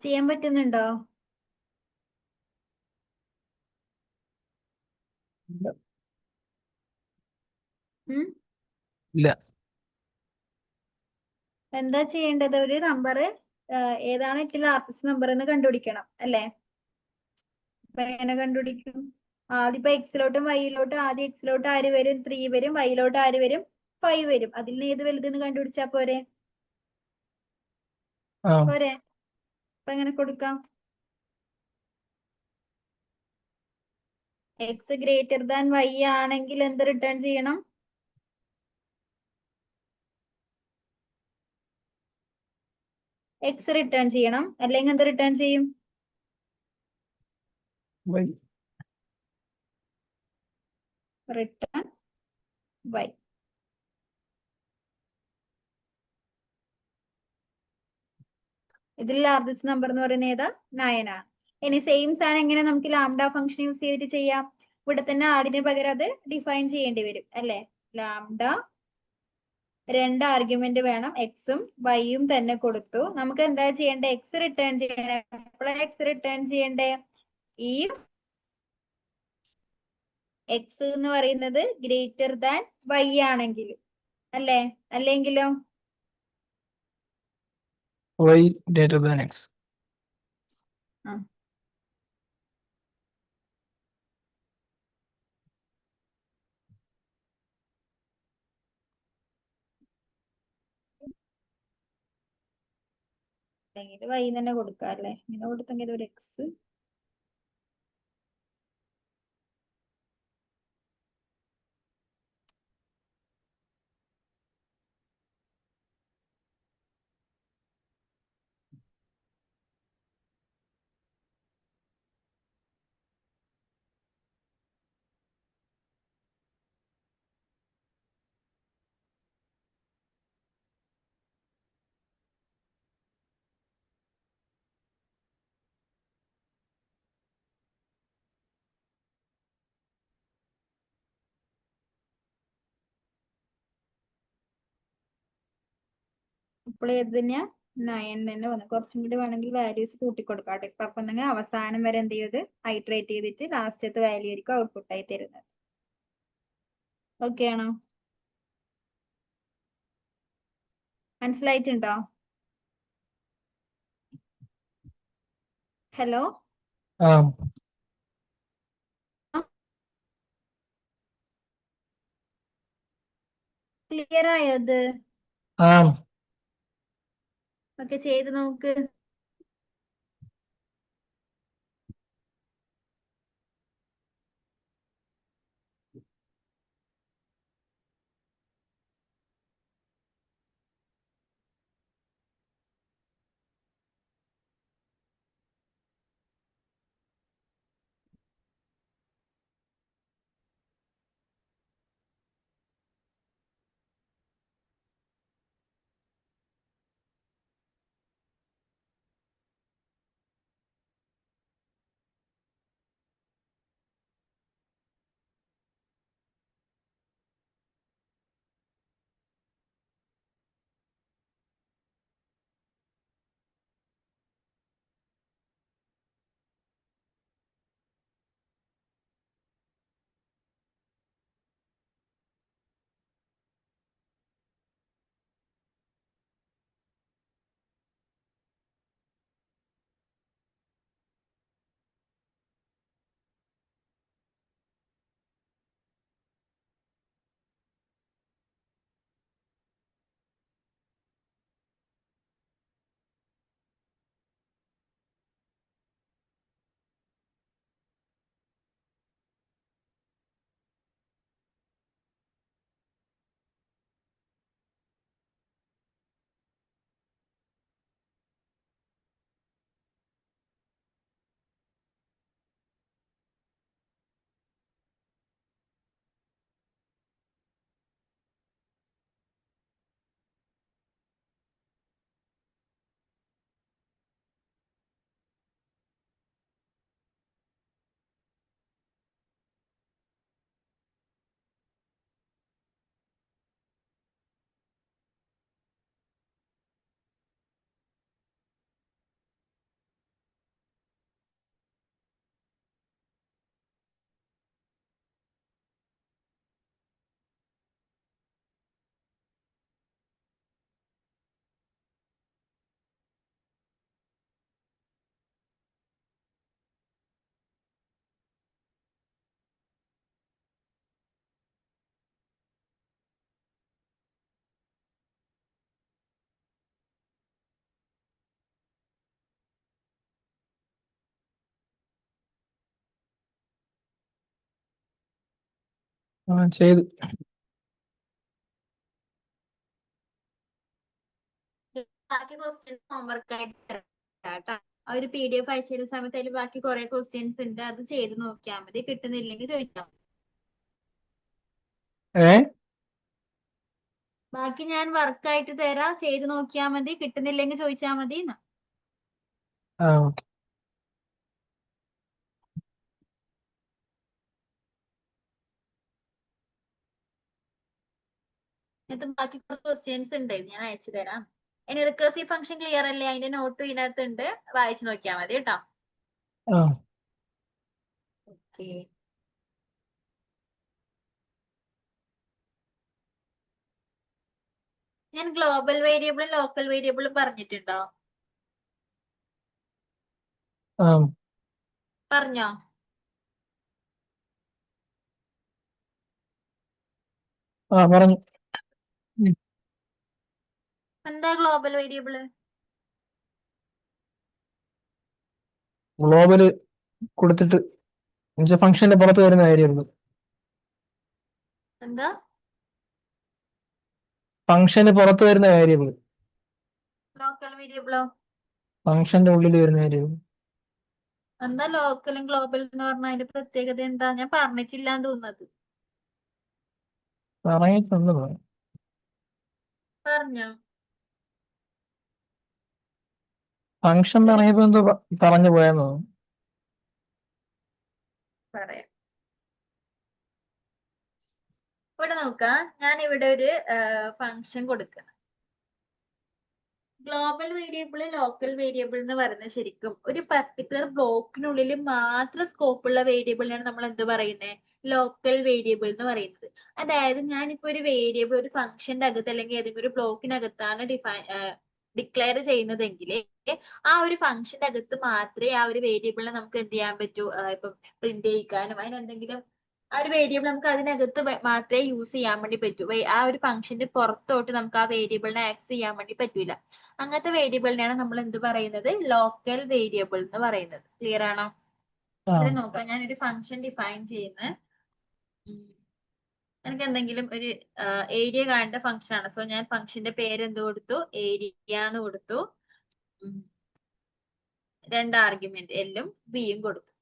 ചെയ്യാൻ പറ്റുന്നുണ്ടോ? ഇല്ല. ഉം ഇല്ല. എന്താ ചെയ്യേണ്ടത്? ഒരു നമ്പർ ഏതാണ് ഏറ്റവും ലാർജസ്റ്റ് നമ്പർ എന്ന് കണ്ടുപിടിക്കണം അല്ലേ? അപ്പൊ എങ്ങനെ കണ്ടുപിടിക്കും? ആദ്യം ഇപ്പൊ എക്സിലോട്ടും വൈയിലോട്ടും ആദ്യം എക്സിലോട്ട് ആര് വരും? 3 വരും. വൈയിലോട്ട് ആര് വരും? 5 വരും. അതിൽ നിന്ന് ഏത് വലുതെന്ന് കണ്ടുപിടിച്ചാ പോരെ? ആ പോരെ? അപ്പൊ എങ്ങനെ കൊടുക്കാം? എക്സ് ഗ്രേറ്റർ ദാൻ വൈ ആണെങ്കിൽ എന്ത് റിട്ടേൺ ചെയ്യണം? എക്സ് റിട്ടേൺ ചെയ്യണം. അല്ലെങ്കിൽ എന്ത് റിട്ടേൺ ചെയ്യും? വൈ. Return y. ഇതിൽ ലാർജസ്റ്റ് നമ്പർ എന്ന് പറയുന്നത് ഏതാ? 9 ആണ്. ഇനി സെയിം സാധനം എങ്ങനെ നമുക്ക് ലാംഡ ഫംഗ്ഷൻ യൂസ് ചെയ്തിട്ട് ചെയ്യാം? ഇവിടെ തന്നെ ആടിന് പകരം അത് ഡിഫൈൻ ചെയ്യേണ്ടി വരും അല്ലെ? ലാംഡ 2 ആർഗ്യുമെന്റ് വേണം. എക്സും വൈയും തന്നെ കൊടുത്തു. നമുക്ക് എന്താ ചെയ്യേണ്ടത്? എക്സ് റിട്ടേൺ ചെയ്യണ്ടേ? എപ്പോഴാണ് എക്സ് റിട്ടേൺ ചെയ്യണ്ടേ? ഈ എക്സ് എന്ന് പറയുന്നത് ഗ്രേറ്റർ ദാൻ വൈ ആണെങ്കിൽ അല്ലേ? അല്ലെങ്കിലോ? Y greater than x. ആ അല്ലെങ്കിൽ വൈ തന്നെ കൊടുക്കാം അല്ലെ? ഇങ്ങനെ കൊടുത്തെങ്കിൽ ഒരു എക്സ് ഇപ്പോൾ ഏത് തന്നെയാ? 9 തന്നെ വന്നു. കുറച്ചും കൂടി വേണമെങ്കിൽ വാല്യൂസ് കൂട്ടിക്കൊടുക്കാം കേട്ടോ. ഇപ്പൊ അപ്പൊ നിങ്ങൾ അവസാനം വരെ എന്ത് ചെയ്ത് ഹൈഡ്രേറ്റ് ചെയ്തിട്ട് ലാസ്റ്റത്തെ വാല്യൂ ആയിരിക്കും ഔട്ട്പുട്ട് ആയി തരുന്നത്. ഓക്കെ ആണോ? മനസ്സിലായിട്ടുണ്ടോ? ഹലോ, ആ ക്ലിയർ ആയോ ഇത്? ആ ഓക്കെ, ചെയ്ത് നോക്ക്. ചെയ്തു. ബാക്കി ക്വസ്റ്റ്യൻസ് ഹോംവർക്ക് ആയിട്ട് തരാം കേട്ടോ. ആ ഒരു PDF അയച്ചു തരുന്ന സമയത്ത് അതിൽ ബാക്കി കുറെ ക്വസ്റ്റ്യൻസ് ഉണ്ട്, അത് ചെയ്ത് നോക്കിയാൽ മതി. കിട്ടുന്നില്ലെങ്കിൽ ചോദിക്കാം. ഏ ബാക്കി ഞാൻ വർക്കായിട്ട് തരാം, ചെയ്ത് നോക്കിയാൽ മതി. കിട്ടുന്നില്ലെങ്കിൽ ചോദിച്ചാൽ മതി. ഓക്കെ. എന്നിട്ട് ബാക്കി കുറച്ച് ക്വസ്റ്റ്യൻസ് ഉണ്ട്, ഞാൻ അയച്ചു തരാം. ഇനി റിക്കർസീവ് ഫംഗ്ഷൻ ക്ലിയർ അല്ലേ? അതിന്റെ നോട്ടും ഇതിനകത്ത് ഉണ്ട്, വായിച്ചു നോക്കിയാൽ മതി കേട്ടോ. ഓക്കെ. ഞാൻ ഗ്ലോബൽ വേരിയബിളും ലോക്കൽ വേരിയബിളും പറഞ്ഞിട്ടുണ്ടോ? പറഞ്ഞോ? പറഞ്ഞു. എന്താ ഗ്ലോബൽ വേരിയബിള്? ഗ്ലോബല് കൊടുത്തിട്ട് ഫംഗ്ഷന്റെ പുറത്ത് വരുന്ന കാര്യമുള്ളൂ. എന്താ ഫംഗ്ഷന് പുറത്ത് വരുന്ന വേരിയബിൾ. ലോക്കൽ വേരിയബിളോ? ഫംഗ്ഷന്റെ ഉള്ളിൽ വരുന്ന വേരിയബിൾ. എന്താ ലോക്കലും ഗ്ലോബൽ എന്ന് പറഞ്ഞ അതിന്റെ പ്രത്യേകത എന്താ? ഞാൻ പറഞ്ഞിട്ടില്ലാന്ന് തോന്നുന്നത്. പറഞ്ഞിട്ടുണ്ട്. പറഞ്ഞോ? ഫംഗ്ഷൻ പറഞ്ഞപ്പോ എന്തോ പറഞ്ഞു പോയെന്നോ? പറയാം. ഇവിടെ നോക്കാം, ഞാൻ ഇവിടെ ഒരു ഫംഗ്ഷൻ കൊടുക്കണം. ഗ്ലോബൽ വേരിയബിൾ ലോക്കൽ വേരിയബിൾ എന്ന് പറയുന്നത് ശരിക്കും ഒരു പർട്ടിക്കുലർ ബ്ലോക്കിനുള്ളിൽ മാത്രം സ്കോപ്പ് ഉള്ള വേരിയബിളിനാണ് നമ്മൾ എന്ത് പറയുന്നത്? ലോക്കൽ വേരിയബിൾ എന്ന് പറയുന്നത്. അതായത് ഞാനിപ്പോ ഒരു വേരിയബിൾ ഒരു ഫംഗ്ഷന്റെ അകത്ത് അല്ലെങ്കിൽ ഏതെങ്കിലും ഒരു ബ്ലോക്കിനകത്താണ് ഡിക്ലെയർ ചെയ്യുന്നതെങ്കിൽ ആ ഒരു ഫംഗ്ഷന്റെ അകത്ത് മാത്രമേ ആ ഒരു വേരിയബിളിനെ നമുക്ക് എന്ത് ചെയ്യാൻ പറ്റൂ? ഇപ്പം പ്രിന്റ് ചെയ്യിക്കാനും അതിനെന്തെങ്കിലും ആ ഒരു വേരിയബിൾ നമുക്ക് അതിനകത്ത് മാത്രമേ യൂസ് ചെയ്യാൻ വേണ്ടി പറ്റൂ. ആ ഒരു ഫംഗ്ഷന്റെ പുറത്തോട്ട് നമുക്ക് ആ വേരിയബിളിനെ ആക്സസ് ചെയ്യാൻ വേണ്ടി പറ്റൂല. അങ്ങനത്തെ വേരിയബിളിനെയാണ് നമ്മൾ എന്ത് പറയുന്നത്? ലോക്കൽ വേരിയബിൾ എന്ന് പറയുന്നത്. ക്ലിയർ ആണോ? ഇവിടെ നോക്കാം, ഞാനൊരു ഫംഗ്ഷൻ ഡിഫൈൻ ചെയ്യുന്ന എനിക്ക് എന്തെങ്കിലും ഒരു ഏരിയ കാണേണ്ട ഫംഗ്ഷൻ ആണ്. സോ ഞാൻ ഫംഗ്ഷന്റെ പേര് എന്ത് കൊടുത്തു? ഏരിയ എന്ന് കൊടുത്തു. 2 ആർഗ്യുമെന്റ് എല്ലും ബിയും കൊടുത്തു.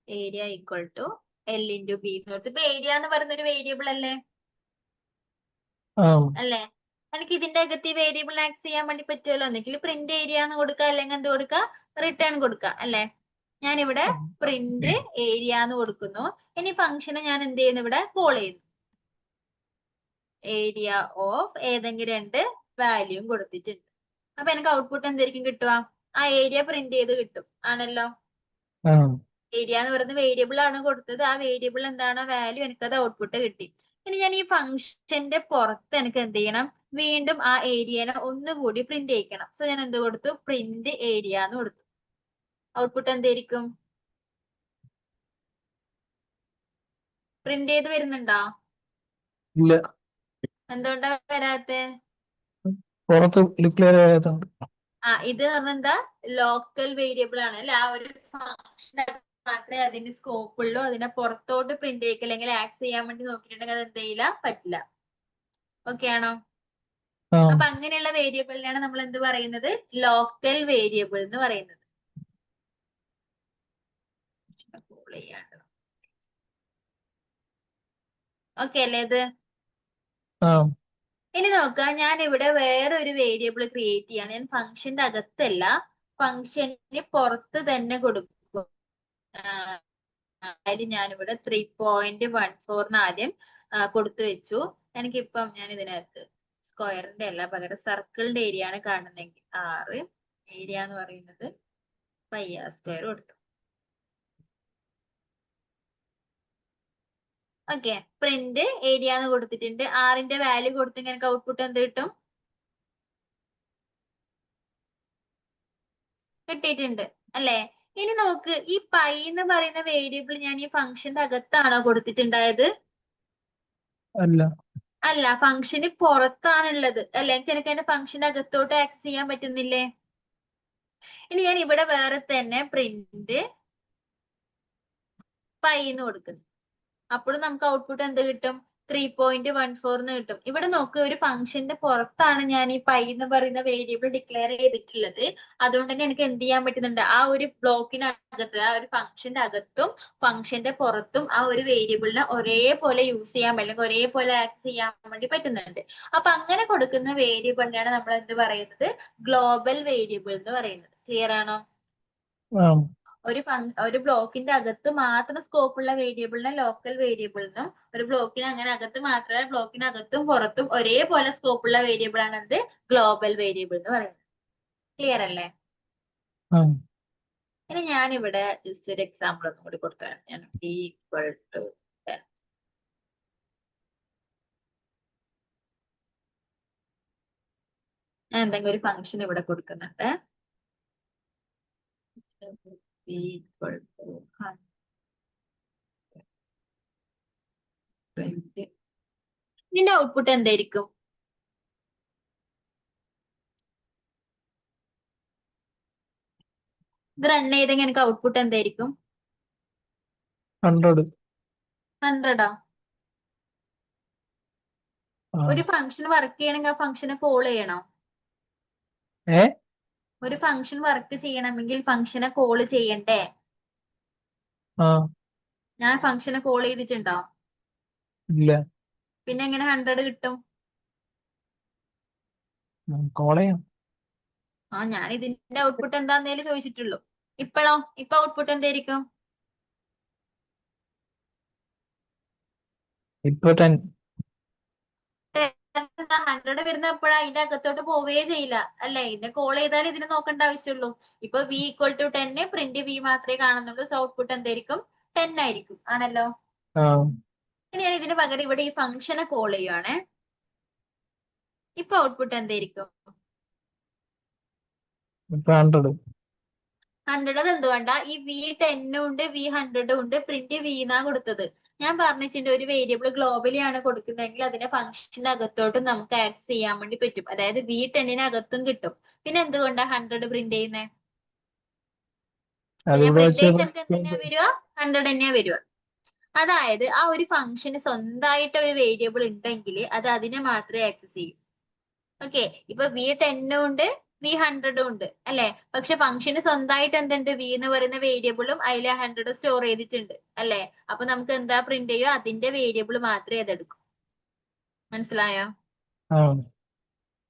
Area equal to L into B എന്ന് കൊടുത്തു. ഇപ്പൊ ഏരിയ എന്ന് പറയുന്ന ഒരു വേരിയബിൾ അല്ലേ? അല്ലേ? എനിക്ക് ഇതിന്റെ അകത്ത് ഈ വേരിയബിൾ ആക്സസ് ചെയ്യാൻ വേണ്ടി പറ്റുമല്ലോ. ഒന്നെങ്കിൽ പ്രിന്റ് ഏരിയ എന്ന് കൊടുക്കുക, അല്ലെങ്കിൽ എന്ത് കൊടുക്കുക? റിട്ടേൺ കൊടുക്കുക, അല്ലേ? ഞാനിവിടെ പ്രിന്റ് ഏരിയ എന്ന് കൊടുക്കുന്നു. ഇനി ഫംഗ്ഷനെ ഞാൻ എന്ത് ചെയ്യുന്നു? ഇവിടെ കോൾ ചെയ്യുന്നു. ഏരിയ ഓഫ് ഏതെങ്കിലും 2 വാല്യൂം കൊടുത്തിട്ടുണ്ട്. അപ്പൊ എനിക്ക് ഔട്ട്പുട്ട് എന്തായിരിക്കും കിട്ടുക? ആ ഏരിയ പ്രിന്റ് ചെയ്ത് കിട്ടും, ആണല്ലോ. ഏരിയ എന്ന് പറയുന്ന വേരിയബിൾ ആണ് കൊടുത്തത്. ആ വേരിയബിൾ എന്താണ് വാല്യൂ, എനിക്കത് ഔട്ട്പുട്ട് കിട്ടി. ഇനി ഞാൻ ഈ ഫംഗ്ഷന്റെ പുറത്ത് എനിക്ക് എന്ത് ചെയ്യണം? വീണ്ടും ആ ഏരിയനെ ഒന്നുകൂടി പ്രിന്റ് ചെയ്യിക്കണം. സോ ഞാൻ എന്ത് കൊടുത്തു? പ്രിന്റ് ഏരിയ എന്ന് കൊടുത്തു. ഔട്ട്പുട്ട് എന്തായിരിക്കും? പ്രിന്റ് ചെയ്ത് വരുന്നുണ്ടോ? ഇല്ല. എന്തുകൊണ്ടാ വരാത്തെ? പുറത്ത് ഡിക്ലെയർ ചെയ്യാത്തതുകൊണ്ട്. ഇത് പറഞ്ഞ എന്താ? ലോക്കൽ വേരിയബിൾ ആണ് അല്ലെ? ആ ഒരു ഫംഗ്ഷൻ മാത്രമേ അതിന്റെ സ്കോപ്പ് ഉള്ളൂ. അതിനെ പുറത്തോട്ട് പ്രിന്റ് ചെയ്യിക്കുക അല്ലെങ്കിൽ ആക്സസ് ചെയ്യാൻ വേണ്ടി നോക്കിയിട്ടുണ്ടെങ്കിൽ അത് എന്ത് ചെയ്യില്ല, പറ്റില്ല. ഓക്കെ ആണോ? അപ്പൊ അങ്ങനെയുള്ള വേരിയബിളിനാണ് നമ്മൾ എന്ത് പറയുന്നത്? ലോക്കൽ വേരിയബിൾ എന്ന് പറയുന്നത്. ഓക്കെ അല്ലേ ഇത്? ഇനി നോക്കാം, ഞാൻ ഇവിടെ വേറൊരു വേരിയബിൾ ക്രിയേറ്റ് ചെയ്യാണ്. ഞാൻ ഫംഗ്ഷന്റെ അകത്തല്ല, ഫംഗ്ഷന് പുറത്ത് തന്നെ കൊടുക്കും. അതായത് ഞാനിവിടെ 3.14 ആദ്യം കൊടുത്തു വെച്ചു. എനിക്കിപ്പം ഞാൻ ഇതിനകത്ത് സ്ക്വയറിന്റെ അല്ല, പകരം സർക്കിളിന്റെ ഏരിയ ആണ് കാണുന്നതെങ്കിൽ 6 ഏരിയ എന്ന് പറയുന്നത് πr² കൊടുത്തു. ഓക്കെ, പ്രിന്റ് ഏരിയ എന്ന് കൊടുത്തിട്ടുണ്ട്. 6ന്റെ വാല്യൂ കൊടുത്തെങ്കിൽ എനിക്ക് ഔട്ട്പുട്ട് എന്ത് കിട്ടും? കിട്ടിയിട്ടുണ്ട് അല്ലേ? ഇനി നോക്ക്, ഈ പൈ എന്ന് പറയുന്ന വേരിയബിൾ ഞാൻ ഈ ഫംഗ്ഷന്റെ അകത്താണോ കൊടുത്തിട്ടുണ്ടായത്? അല്ല. അല്ല, ഫംഗ്ഷന് പുറത്താണുള്ളത് അല്ലെ? എനിക്ക് അതിന്റെ ഫംഗ്ഷന്റെ അകത്തോട്ട് ആക്സസ് ചെയ്യാൻ പറ്റുന്നില്ലേ? ഇനി ഞാൻ ഇവിടെ വേറെ തന്നെ പ്രിന്റ് പൈ എന്ന് കൊടുക്കുന്നു. അപ്പോൾ നമുക്ക് ഔട്ട്പുട്ട് എന്ത് കിട്ടും? 3.14 എന്ന് കിട്ടും. ഇവിടെ നോക്ക്, ഒരു ഫംഗ്ഷന്റെ പുറത്താണ് ഞാൻ ഈ പൈ എന്ന് പറയുന്ന വേരിയബിൾ ഡിക്ലെയർ ചെയ്തിട്ടുള്ളത്. അതുകൊണ്ട് തന്നെ എനിക്ക് എന്ത് ചെയ്യാൻ പറ്റുന്നുണ്ട്? ആ ഒരു ബ്ലോക്കിനകത്ത്, ആ ഒരു ഫംഗ്ഷന്റെ അകത്തും ഫംഗ്ഷന്റെ പുറത്തും ആ ഒരു വേരിയബിളിനെ ഒരേപോലെ യൂസ് ചെയ്യാൻ അല്ലെങ്കിൽ ഒരേപോലെ ആക്സസ് ചെയ്യാൻ വേണ്ടി പറ്റുന്നുണ്ട്. അപ്പൊ അങ്ങനെ കൊടുക്കുന്ന വേരിയബിളിനെയാണ് നമ്മൾ എന്ത് പറയുന്നത്? ഗ്ലോബൽ വേരിയബിൾ എന്ന് പറയുന്നത്. ക്ലിയർ ആണോ? ഒരു ബ്ലോക്കിന്റെ അകത്ത് മാത്രം സ്കോപ്പ് ഉള്ള വേരിയബിളിനെ ലോക്കൽ വേരിയബിൾ എന്നും, ഒരു ബ്ലോക്കിന് അങ്ങനെ അകത്ത് മാത്രമല്ല ബ്ലോക്കിനകത്തും പുറത്തും ഒരേപോലെ സ്കോപ്പ് ഉള്ള വേരിയബിൾ ആണ് എന്ത്? ഗ്ലോബൽ വേരിയബിൾ എന്ന് പറയുന്നത്. ക്ലിയർ അല്ലേ? ഇനി ഞാനിവിടെ ജസ്റ്റ് ഒരു എക്സാമ്പിൾ ഒന്നും കൂടി കൊടുത്താണ്. ഞാൻ ഈക്വൽ ടു 10. ഞാൻ എന്തെങ്കിലും ഒരു ഫംഗ്ഷൻ ഇവിടെ കൊടുക്കുന്നുണ്ട്. Equal to 100. ഇതിന്റെ ഔട്ട്പുട്ട് എന്തായിരിക്കും? ഇത് റൺ ചെയ്തെങ്കിൽ എനിക്ക് ഔട്ട്പുട്ട് എന്തായിരിക്കും? 100. 100 ഒരു ഫംഗ്ഷൻ വർക്ക് ചെയ്യണമെങ്കിൽ ആ ഫംഗ്ഷനെ കോൾ ചെയ്യണോ? ഒരു ഫംഗ്ഷൻ വർക്ക് ചെയ്യണമെങ്കിൽ ഫംഗ്ഷനെ കോൾ ചെയ്യണ്ടേ? ഞാൻ ഫംഗ്ഷനെ കോൾ ചെയ്തിട്ടുണ്ടോ? ഇല്ല. പിന്നെ എങ്ങനെ 100 കിട്ടും? കോൾ ചെയ്യാം. ഞാൻ ഇതിന്റെ ഔട്ട്പുട്ട് എന്താന്നേലും ചോദിച്ചിട്ടുള്ളൂ. ഇപ്പൊ ഔട്ട്പുട്ട് എന്തായിരിക്കും? ഇപ്പൊ 10. 100 വരുന്ന എപ്പോഴാ? ഇതിന്റെ അകത്തോട്ട് പോവുകയേ ചെയ്യില്ല അല്ലെ? ഇതിനെ കോൾ ചെയ്താൽ ഇതിനെ നോക്കേണ്ട ആവശ്യമുള്ളൂ. ഇപ്പൊ v equal to 10, print v മാത്രമേ കാണുന്നുള്ളൂ. സോ ഔട്ട്പുട്ട് എന്തായിരിക്കും? 10 ആയിരിക്കും. ആണല്ലോ? ഇനി ഞാൻ ഇതിന് പകരം ഇവിടെ ഈ ഫംഗ്ഷനെ കോൾ ചെയ്യുവാണേ. ഇപ്പൊ ഔട്ട്പുട്ട് എന്തായിരിക്കും? 100. 100. അത് എന്തുകൊണ്ടാ? ഈ v10 ഉണ്ട് v100 ഉണ്ട്. പ്രിന്റ് v എന്നാ കൊടുത്തത്. ഞാൻ പറഞ്ഞിട്ടുണ്ട്, ഒരു വേരിയബിൾ ഗ്ലോബലി ആണ് കൊടുക്കുന്നതെങ്കിൽ അതിന്റെ ഫംഗ്ഷന്റെ അകത്തോട്ടും നമുക്ക് ആക്സസ് ചെയ്യാൻ വേണ്ടി പറ്റും. അതായത് v10 കിട്ടും. പിന്നെ എന്തുകൊണ്ടാ 100 പ്രിന്റ് ചെയ്യുന്നത്? ഞാൻ പ്രിന്റ് ചെയ്ത് നമുക്ക് എന്തെന്നാ വരിക? 100 തന്നെയാ വരിക. അതായത് ആ ഒരു ഫംഗ്ഷന് സ്വന്തമായിട്ട് ഒരു വേരിയബിൾ ഉണ്ടെങ്കിൽ അത് അതിനെ മാത്രമേ ആക്സസ് ചെയ്യൂ. ഓക്കെ, ഇപ്പൊ v10 ഉണ്ട് v100 ഉണ്ട് അല്ലെ? പക്ഷെ ഫംഗ്ഷന് സ്വന്തമായിട്ട് എന്തുണ്ട്? v എന്ന് പറയുന്ന വേരിയബിളും അതിലെ 100 സ്റ്റോർ ചെയ്തിട്ടുണ്ട് അല്ലെ? അപ്പൊ നമുക്ക് എന്താ പ്രിന്റ് ചെയ്യോ? അതിന്റെ വേരിയബിൾ മാത്രമേ അതെടുക്കൂ. മനസ്സിലായോ?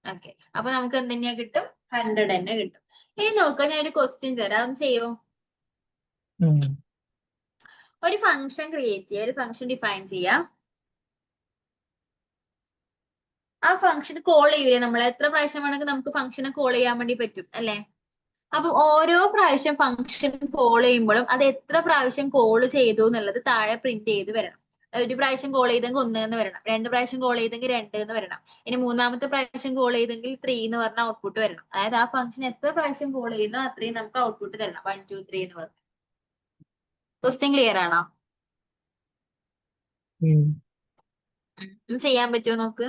ഓക്കെ, അപ്പൊ നമുക്ക് എന്തെന്നാ കിട്ടും? 100 തന്നെ കിട്ടും. ഇനി നോക്കാം, ഞാൻ ഒരു ക്വസ്റ്റ്യൻ തരാം, ഒന്ന് ചെയ്യോ? ഒരു ഫംഗ്ഷൻ ക്രിയേറ്റ് ചെയ്യുക, ഒരു ഫംഗ്ഷൻ ഡിഫൈൻ ചെയ്യാം. ആ ഫംഗ്ഷൻ കോൾ ചെയ്യൂലേ നമ്മൾ? എത്ര പ്രാവശ്യം വേണമെങ്കിൽ നമുക്ക് ഫംഗ്ഷനെ കോൾ ചെയ്യാൻ വേണ്ടി പറ്റും അല്ലെ? അപ്പൊ ഓരോ പ്രാവശ്യം ഫംഗ്ഷൻ കോൾ ചെയ്യുമ്പോഴും അത് എത്ര പ്രാവശ്യം കോൾ ചെയ്തു എന്നുള്ളത് താഴെ പ്രിന്റ് ചെയ്ത് വരണം. ഒരു പ്രാവശ്യം കോൾ ചെയ്തെങ്കിൽ 1 എന്ന് വരണം, 2 പ്രാവശ്യം കോൾ ചെയ്തെങ്കിൽ 2 എന്ന് വരണം, ഇനി 3-മത്തെ പ്രാവശ്യം കോൾ ചെയ്തെങ്കിൽ 3 എന്ന് പറഞ്ഞ ഔട്ട്പുട്ട് വരണം. അതായത് ആ ഫംഗ്ഷൻ എത്ര പ്രാവശ്യം കോൾ ചെയ്യുന്നോ അത്രയും നമുക്ക് ഔട്ട്പുട്ട് തരണം. 1 2 3 എന്ന് പറഞ്ഞു. ക്വസ്റ്റ്യൻ ക്ലിയർ ആണോ? ചെയ്യാൻ പറ്റുമോ നോക്ക്.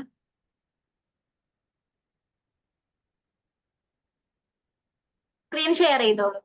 സ്ക്രീൻ ഷെയർ ചെയ്തോളൂ.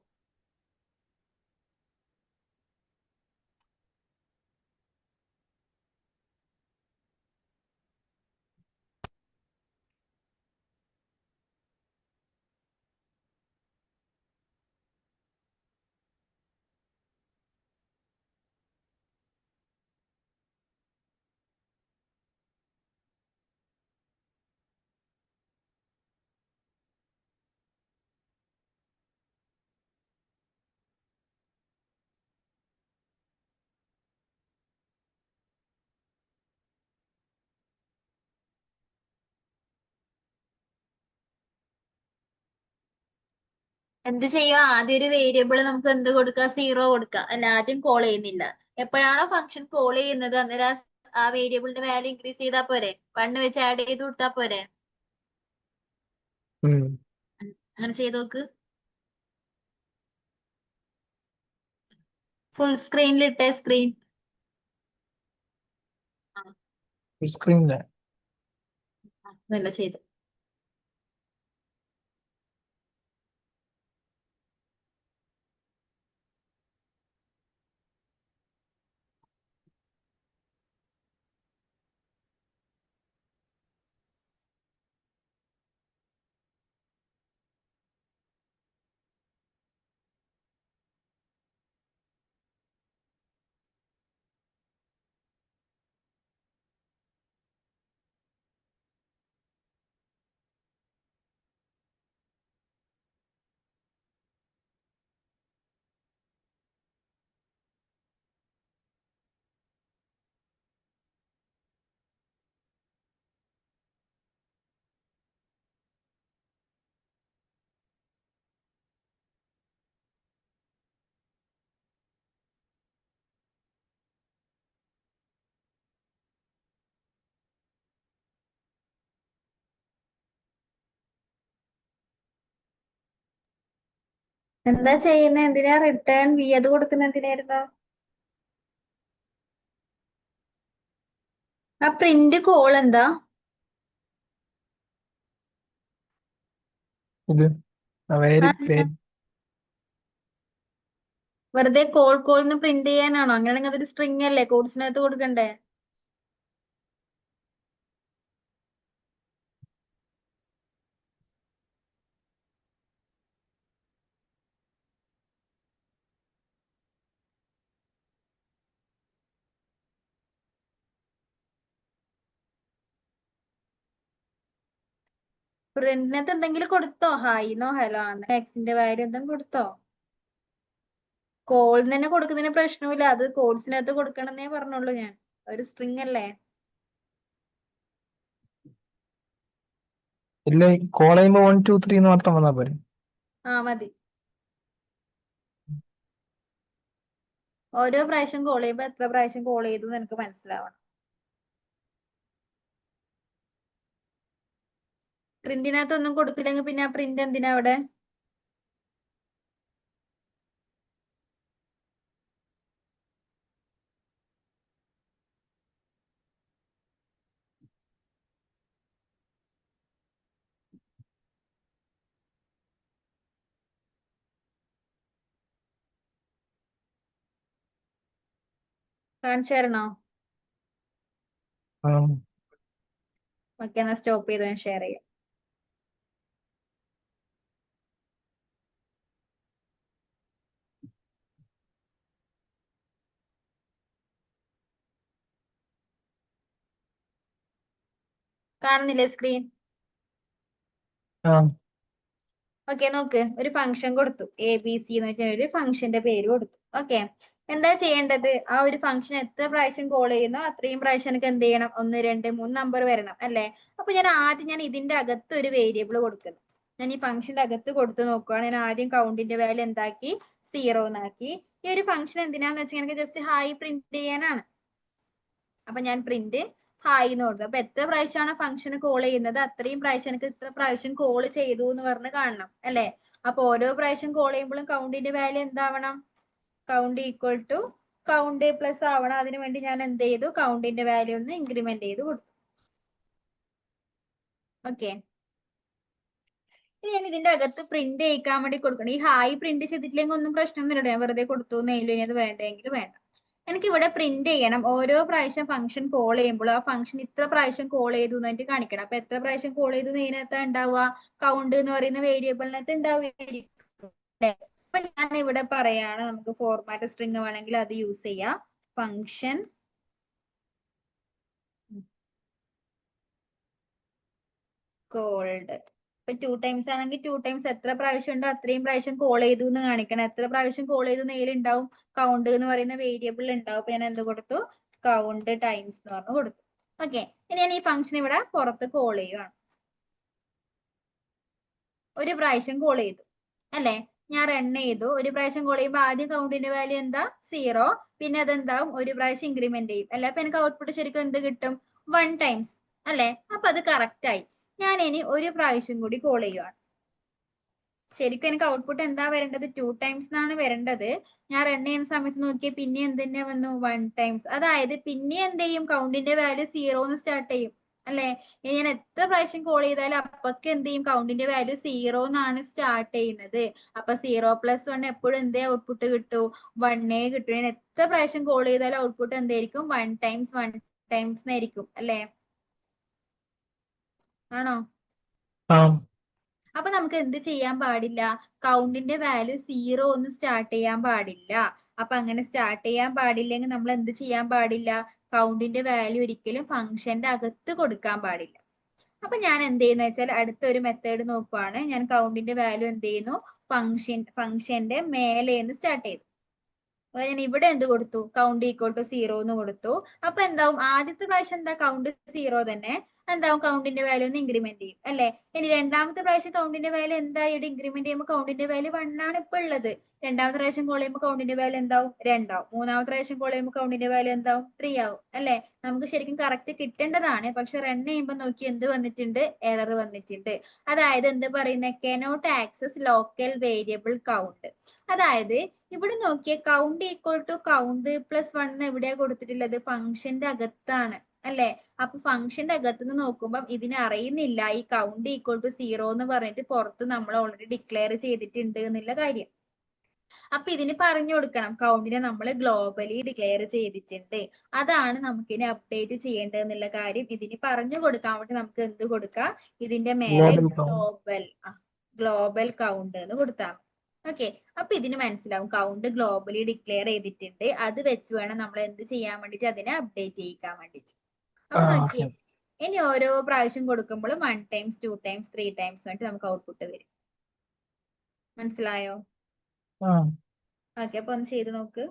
എന്ത് ചെയ്യുക? ആദ്യം ഒരു വേരിയബിൾ നമുക്ക് എന്ത് കൊടുക്കുക? 0 കൊടുക്കുക അല്ല? ആദ്യം കോൾ ചെയ്യുന്നില്ല. എപ്പോഴാണോ ഫംഗ്ഷൻ കോൾ ചെയ്യുന്നത് അന്നേരം ആ വേരിയബിളിന്റെ വാല്യൂ ഇൻക്രീസ് ചെയ്താൽ പോരെ? 1 വെച്ച് ആഡ് ചെയ്ത് കൊടുത്താൽ പോരെ? അങ്ങനെ ചെയ്ത് നോക്ക്. Full സ്ക്രീനിലിട്ടേ screen. സ്ക്രീനിലെ നല്ല ചെയ്തു. എന്താ ചെയ്യുന്നത്? എന്തിനാ റിട്ടേൺ വി അത് കൊടുക്കുന്ന എന്തിനായിരുന്നു? ആ പ്രിന്റ് കോൾ എന്താ? ഇത് വേരി ആ, വെറുതെ കോൾന്ന് പ്രിന്റ് ചെയ്യാനാണോ? അങ്ങനെയാണെങ്കിൽ അതൊരു സ്ട്രിങ് അല്ലേ, കോഡ്സിനകത്ത് കൊടുക്കണ്ടേ? പ്രിന്റിനകത്ത് എന്തെങ്കിലും കൊടുത്തോ? ഹായിന്നോ ഹലോ ആന്ന് എക്സിന്റെ വാല്യൂ എന്തെങ്കിലും കൊടുത്തോ? കോളിന് തന്നെ കൊടുക്കുന്നതിന് പ്രശ്നമില്ല, അത് കോഡ്സിനകത്ത് കൊടുക്കണമെന്നേ പറഞ്ഞുള്ളൂ ഞാൻ. ഒരു സ്ട്രിങ് അല്ലേ? ഇല്ല, കോൾ ചെയ്യുമ്പോ 1 2 3 എന്ന് മാത്രം വന്നാൽ പോരെ? ആ മതി. ഓരോ പ്രാവശ്യം കോൾ ചെയ്യുമ്പോ എത്ര പ്രാവശ്യം കോൾ ചെയ്തു എന്ന് എനിക്ക് മനസ്സിലാവണം. പ്രിന്റിനകത്ത് ഒന്നും കൊടുത്തില്ലെങ്കിൽ പിന്നെ ആ പ്രിന്റ് എന്തിനാ അവിടെ? കാണിച്ചു തരണോ? ആ, ഓക്കെ, എന്നാ സ്റ്റോപ്പ് ചെയ്ത് ഞാൻ ഷെയർ ചെയ്യാം. കാണുന്നില്ലേ സ്ക്രീൻ? ആ, ഓക്കെ, നോക്ക്, ഒരു ഫംഗ്ഷൻ കൊടുത്തു ABC എന്ന് വെച്ചാൽ ഒരു ഫംഗ്ഷന്റെ പേര് കൊടുത്തു. ഓക്കെ, എന്താ ചെയ്യേണ്ടത്? ആ ഒരു ഫംഗ്ഷൻ എത്ര പ്രാവശ്യം കോൾ ചെയ്യുന്നോ അത്രയും പ്രാവശ്യം എനിക്ക് എന്ത് ചെയ്യണം? 1 2 3 നമ്പർ വരണം അല്ലേ? അപ്പൊ ഞാൻ ഇതിന്റെ അകത്ത് ഒരു വേരിയബിൾ കൊടുക്കുന്നു. ഞാൻ ഈ ഫംഗ്ഷന്റെ അകത്ത് കൊടുത്തു നോക്കുകയാണ്. ഞാൻ ആദ്യം കൗണ്ടിന്റെ വാല്യൂ എന്താക്കി? 0 എന്നാക്കി. ഈ ഒരു ഫംഗ്ഷൻ എന്തിനാന്ന് വെച്ചാൽ എനിക്ക് ജസ്റ്റ് ഹായ് പ്രിന്റ് ചെയ്യാനാണ്. അപ്പൊ ഞാൻ പ്രിന്റ് ഹായ് എന്ന് കൊടുത്തു. അപ്പൊ എത്ര പ്രാവശ്യമാണ് ഫംഗ്ഷൻ കോൾ ചെയ്യുന്നത് അത്രയും പ്രാവശ്യം എനിക്ക് ഇത്ര പ്രാവശ്യം കോൾ ചെയ്തു എന്ന് പറഞ്ഞ് കാണണം അല്ലെ? അപ്പൊ ഓരോ പ്രാവശ്യം കോൾ ചെയ്യുമ്പോഴും കൗണ്ടിന്റെ വാല്യൂ എന്താവണം? Count equal to count plus ആവണം. അതിനു വേണ്ടി ഞാൻ എന്ത് ചെയ്തു? കൗണ്ടിന്റെ വാല്യൂ ഒന്ന് ഇൻക്രിമെന്റ് ചെയ്ത് കൊടുത്തു. ഓക്കെ, ഇനി ഞാൻ ഇതിന്റെ അകത്ത് പ്രിന്റ് ചെയ്യിക്കാൻ വേണ്ടി കൊടുക്കണം. ഈ ഹായ് പ്രിന്റ് ചെയ്തിട്ടില്ലെങ്കിൽ ഒന്നും പ്രശ്നമൊന്നുമില്ല, ഞാൻ വെറുതെ കൊടുത്തു എന്നേലും. ഇനി അത് വേണ്ടെങ്കിൽ വേണ്ട. എനിക്ക് ഇവിടെ പ്രിന്റ് ചെയ്യണം ഓരോ പ്രാവശ്യം ഫംഗ്ഷൻ കോൾ ചെയ്യുമ്പോൾ ആ ഫംഗ്ഷൻ ഇത്ര പ്രാവശ്യം കോൾ ചെയ്തു എന്നിട്ട് കാണിക്കണം. അപ്പൊ എത്ര പ്രാവശ്യം കോൾ ചെയ്തു ഇതിനകത്ത് ഉണ്ടാവുക? കൗണ്ട് എന്ന് പറയുന്ന വേരിയബിളിനകത്ത് ഉണ്ടാവുക. അപ്പൊ ഞാൻ ഇവിടെ പറയാണ്, നമുക്ക് ഫോർമാറ്റ് സ്ട്രിങ് വേണമെങ്കിൽ അത് യൂസ് ചെയ്യാം. Function called. ഇപ്പൊ 2 ടൈംസ് ആണെങ്കിൽ 2 ടൈംസ് എത്ര പ്രാവശ്യം ഉണ്ടോ അത്രയും പ്രാവശ്യം കോൾ ചെയ്തു എന്ന് കാണിക്കണം. എത്ര പ്രാവശ്യം കോൾ ചെയ്തു നേരിണ്ടാവും? കൗണ്ട് എന്ന് പറയുന്ന വേരിയബിൾ ഉണ്ടാവും. അപ്പൊ ഞാൻ എന്ത് കൊടുത്തു? കൗണ്ട് ടൈംസ് എന്ന് പറഞ്ഞു കൊടുത്തു. ഓക്കെ, ഇനി ഞാൻ ഈ ഫംഗ്ഷൻ ഇവിടെ പുറത്ത് കോൾ ചെയ്യുവാണ്. ഒരു പ്രാവശ്യം കോൾ ചെയ്തു അല്ലെ? ഞാൻ റൺ ചെയ്തു. ഒരു പ്രാവശ്യം കോൾ ചെയ്യുമ്പോൾ ആദ്യം കൗണ്ടിന്റെ വാല്യൂ എന്താ? 0. പിന്നെ അതെന്താവും? ഒരു പ്രാവശ്യം ഇൻക്രിമെന്റ് ചെയ്യും അല്ലെ? അപ്പൊ എനിക്ക് ഔട്ട്പുട്ട് ശരിക്കും എന്ത് കിട്ടും? 1 ടൈംസ് അല്ലെ? അപ്പൊ അത് കറക്റ്റ് ആയി. ഞാൻ ഇനി ഒരു പ്രാവശ്യം കൂടി കോൾ ചെയ്യുവാണ്. ശരിക്കും എനിക്ക് ഔട്ട്പുട്ട് എന്താ വരേണ്ടത്? 2 ടൈംസ് എന്നാണ് വരേണ്ടത്. ഞാൻ റൺ ചെയ്യുന്ന സമയത്ത് നോക്കിയാൽ പിന്നെ എന്തെന്നെ വന്നു? 1 ടൈംസ്. അതായത് പിന്നെ എന്ത് ചെയ്യും? കൗണ്ടിന്റെ വാല്യൂ 0 എന്ന് സ്റ്റാർട്ട് ചെയ്യും അല്ലെ? ഇനി ഞാൻ എത്ര പ്രാവശ്യം കോൾ ചെയ്താലും അപ്പൊക്കെ എന്ത് ചെയ്യും? കൗണ്ടിന്റെ വാല്യൂ 0 എന്നാണ് സ്റ്റാർട്ട് ചെയ്യുന്നത്. അപ്പൊ 0 + 1 എപ്പോഴും എന്തേ ഔട്ട്പുട്ട് കിട്ടൂ? 1 കിട്ടൂ. ഞാൻ എത്ര പ്രാവശ്യം കോൾ ചെയ്താലും ഔട്ട്പുട്ട് എന്തായിരിക്കും? 1 ടൈംസ് 1 ടൈംസ് എന്നായിരിക്കും അല്ലെ? ആണോ? ആ, അപ്പൊ നമുക്ക് എന്ത് ചെയ്യാൻ പാടില്ല? കൗണ്ടിന്റെ വാല്യൂ 0 ഒന്ന് സ്റ്റാർട്ട് ചെയ്യാൻ പാടില്ല. അപ്പൊ അങ്ങനെ സ്റ്റാർട്ട് ചെയ്യാൻ പാടില്ലെങ്കിൽ നമ്മൾ എന്ത് ചെയ്യാൻ പാടില്ല? കൗണ്ടിന്റെ വാല്യൂ ഒരിക്കലും ഫംഗ്ഷന്റെ അകത്ത് കൊടുക്കാൻ പാടില്ല. അപ്പൊ ഞാൻ എന്ത് ചെയ്യുന്ന വെച്ചാൽ അടുത്ത ഒരു മെത്തേഡ് നോക്കുവാണ്. ഞാൻ കൗണ്ടിന്റെ വാല്യൂ എന്ത് ചെയ്യുന്നു? ഫംഗ്ഷന്റെ മേലേന്ന് സ്റ്റാർട്ട് ചെയ്തു. അപ്പൊ ഞാൻ ഇവിടെ എന്ത് കൊടുത്തു? കൗണ്ട് ഈക്വൽ ടു 0 എന്ന് കൊടുത്തു. അപ്പൊ എന്താവും? ആദ്യത്തെ പ്രാവശ്യം എന്താ? കൗണ്ട് 0 തന്നെ. എന്താവും കൗണ്ടിന്റെ വാല്യൂ ഒന്ന് ഇൻക്രിമെന്റ് ചെയ്യും അല്ലെ. ഇനി രണ്ടാമത്തെ പ്രാവശ്യം കൗണ്ടിന്റെ വാല്യൂ എന്താ ഇവിടെ ഇൻക്രിമെന്റ് ചെയ്യുമ്പോൾ കൗണ്ടിന്റെ വാല്യൂ 1 ആണ് ഇപ്പൊ ഉള്ളത്. രണ്ടാമത്തെ പ്രാവശ്യം കോൾ ചെയ്യുമ്പോൾ കൗണ്ടിന്റെ വാല്യൂ എന്താവും 2 ആവും. മൂന്നാമത്തെ പ്രാവശ്യം കോൾ ചെയ്യുമ്പോൾ കൗണ്ടിന്റെ വാല്യൂ എന്താവും 3 ആവും അല്ലെ. നമുക്ക് ശരിക്കും കറക്റ്റ് കിട്ടേണ്ടതാണ്, പക്ഷെ റൺ ചെയ്യുമ്പോൾ നോക്കി എന്ത് വന്നിട്ടുണ്ട്, എറർ വന്നിട്ടുണ്ട്. അതായത് എന്ത് പറയുന്നത്, cannot access local variable count. അതായത് ഇവിടെ നോക്കിയ count equal to count plus 1 എവിടെയാ കൊടുത്തിട്ടുള്ളത്, ഫംഗ്ഷന്റെ അകത്താണ് അല്ലെ. അപ്പൊ ഫംഗ്ഷന്റെ അകത്തുനിന്ന് നോക്കുമ്പോൾ ഇതിനെ അറിയുന്നില്ല ഈ കൗണ്ട് ഈക്വൽ ടു 0 എന്ന് പറഞ്ഞിട്ട് പുറത്ത് നമ്മൾ ഓൾറെഡി ഡിക്ലെയർ ചെയ്തിട്ടുണ്ട് എന്നുള്ള കാര്യം. അപ്പൊ ഇതിന് പറഞ്ഞു കൊടുക്കണം കൗണ്ടിനെ നമ്മൾ ഗ്ലോബലി ഡിക്ലെയർ ചെയ്തിട്ടുണ്ട്, അതാണ് നമുക്കിനി അപ്ഡേറ്റ് ചെയ്യേണ്ടത് എന്നുള്ള കാര്യം ഇതിന് പറഞ്ഞു കൊടുക്കാൻ വേണ്ടി നമുക്ക് എന്ത് കൊടുക്കാം, ഇതിന്റെ മേലെ ഗ്ലോബൽ കൗണ്ട് എന്ന് കൊടുത്താൽ. ഓക്കെ, അപ്പൊ ഇതിന് മനസ്സിലാവും കൗണ്ട് ഗ്ലോബലി ഡിക്ലെയർ ചെയ്തിട്ടുണ്ട്, അത് വെച്ച് വേണം നമ്മൾ എന്ത് ചെയ്യാൻ വേണ്ടിട്ട് അതിനെ അപ്ഡേറ്റ് ചെയ്യിക്കാൻ വേണ്ടിട്ട്. അപ്പൊ നോക്കിയേ, ഇനി ഓരോ പ്രാവശ്യം കൊടുക്കുമ്പോൾ 1 ടൈംസ് 2 ടൈംസ് 3 ടൈംസ് വേണ്ടി നമുക്ക് ഔട്ട്പുട്ട് വരും. മനസ്സിലായോ? ഓക്കെ, അപ്പൊ ഒന്ന് ചെയ്ത് നോക്ക്.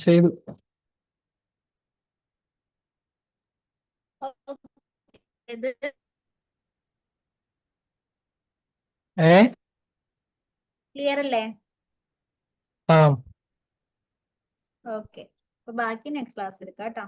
ചെയ്തു. ഇത് ക്ലിയർ അല്ലേ? ആ ഓക്കെ, അപ്പൊ ബാക്കി നെക്സ്റ്റ് ക്ലാസ് എടുക്കാം കേട്ടോ.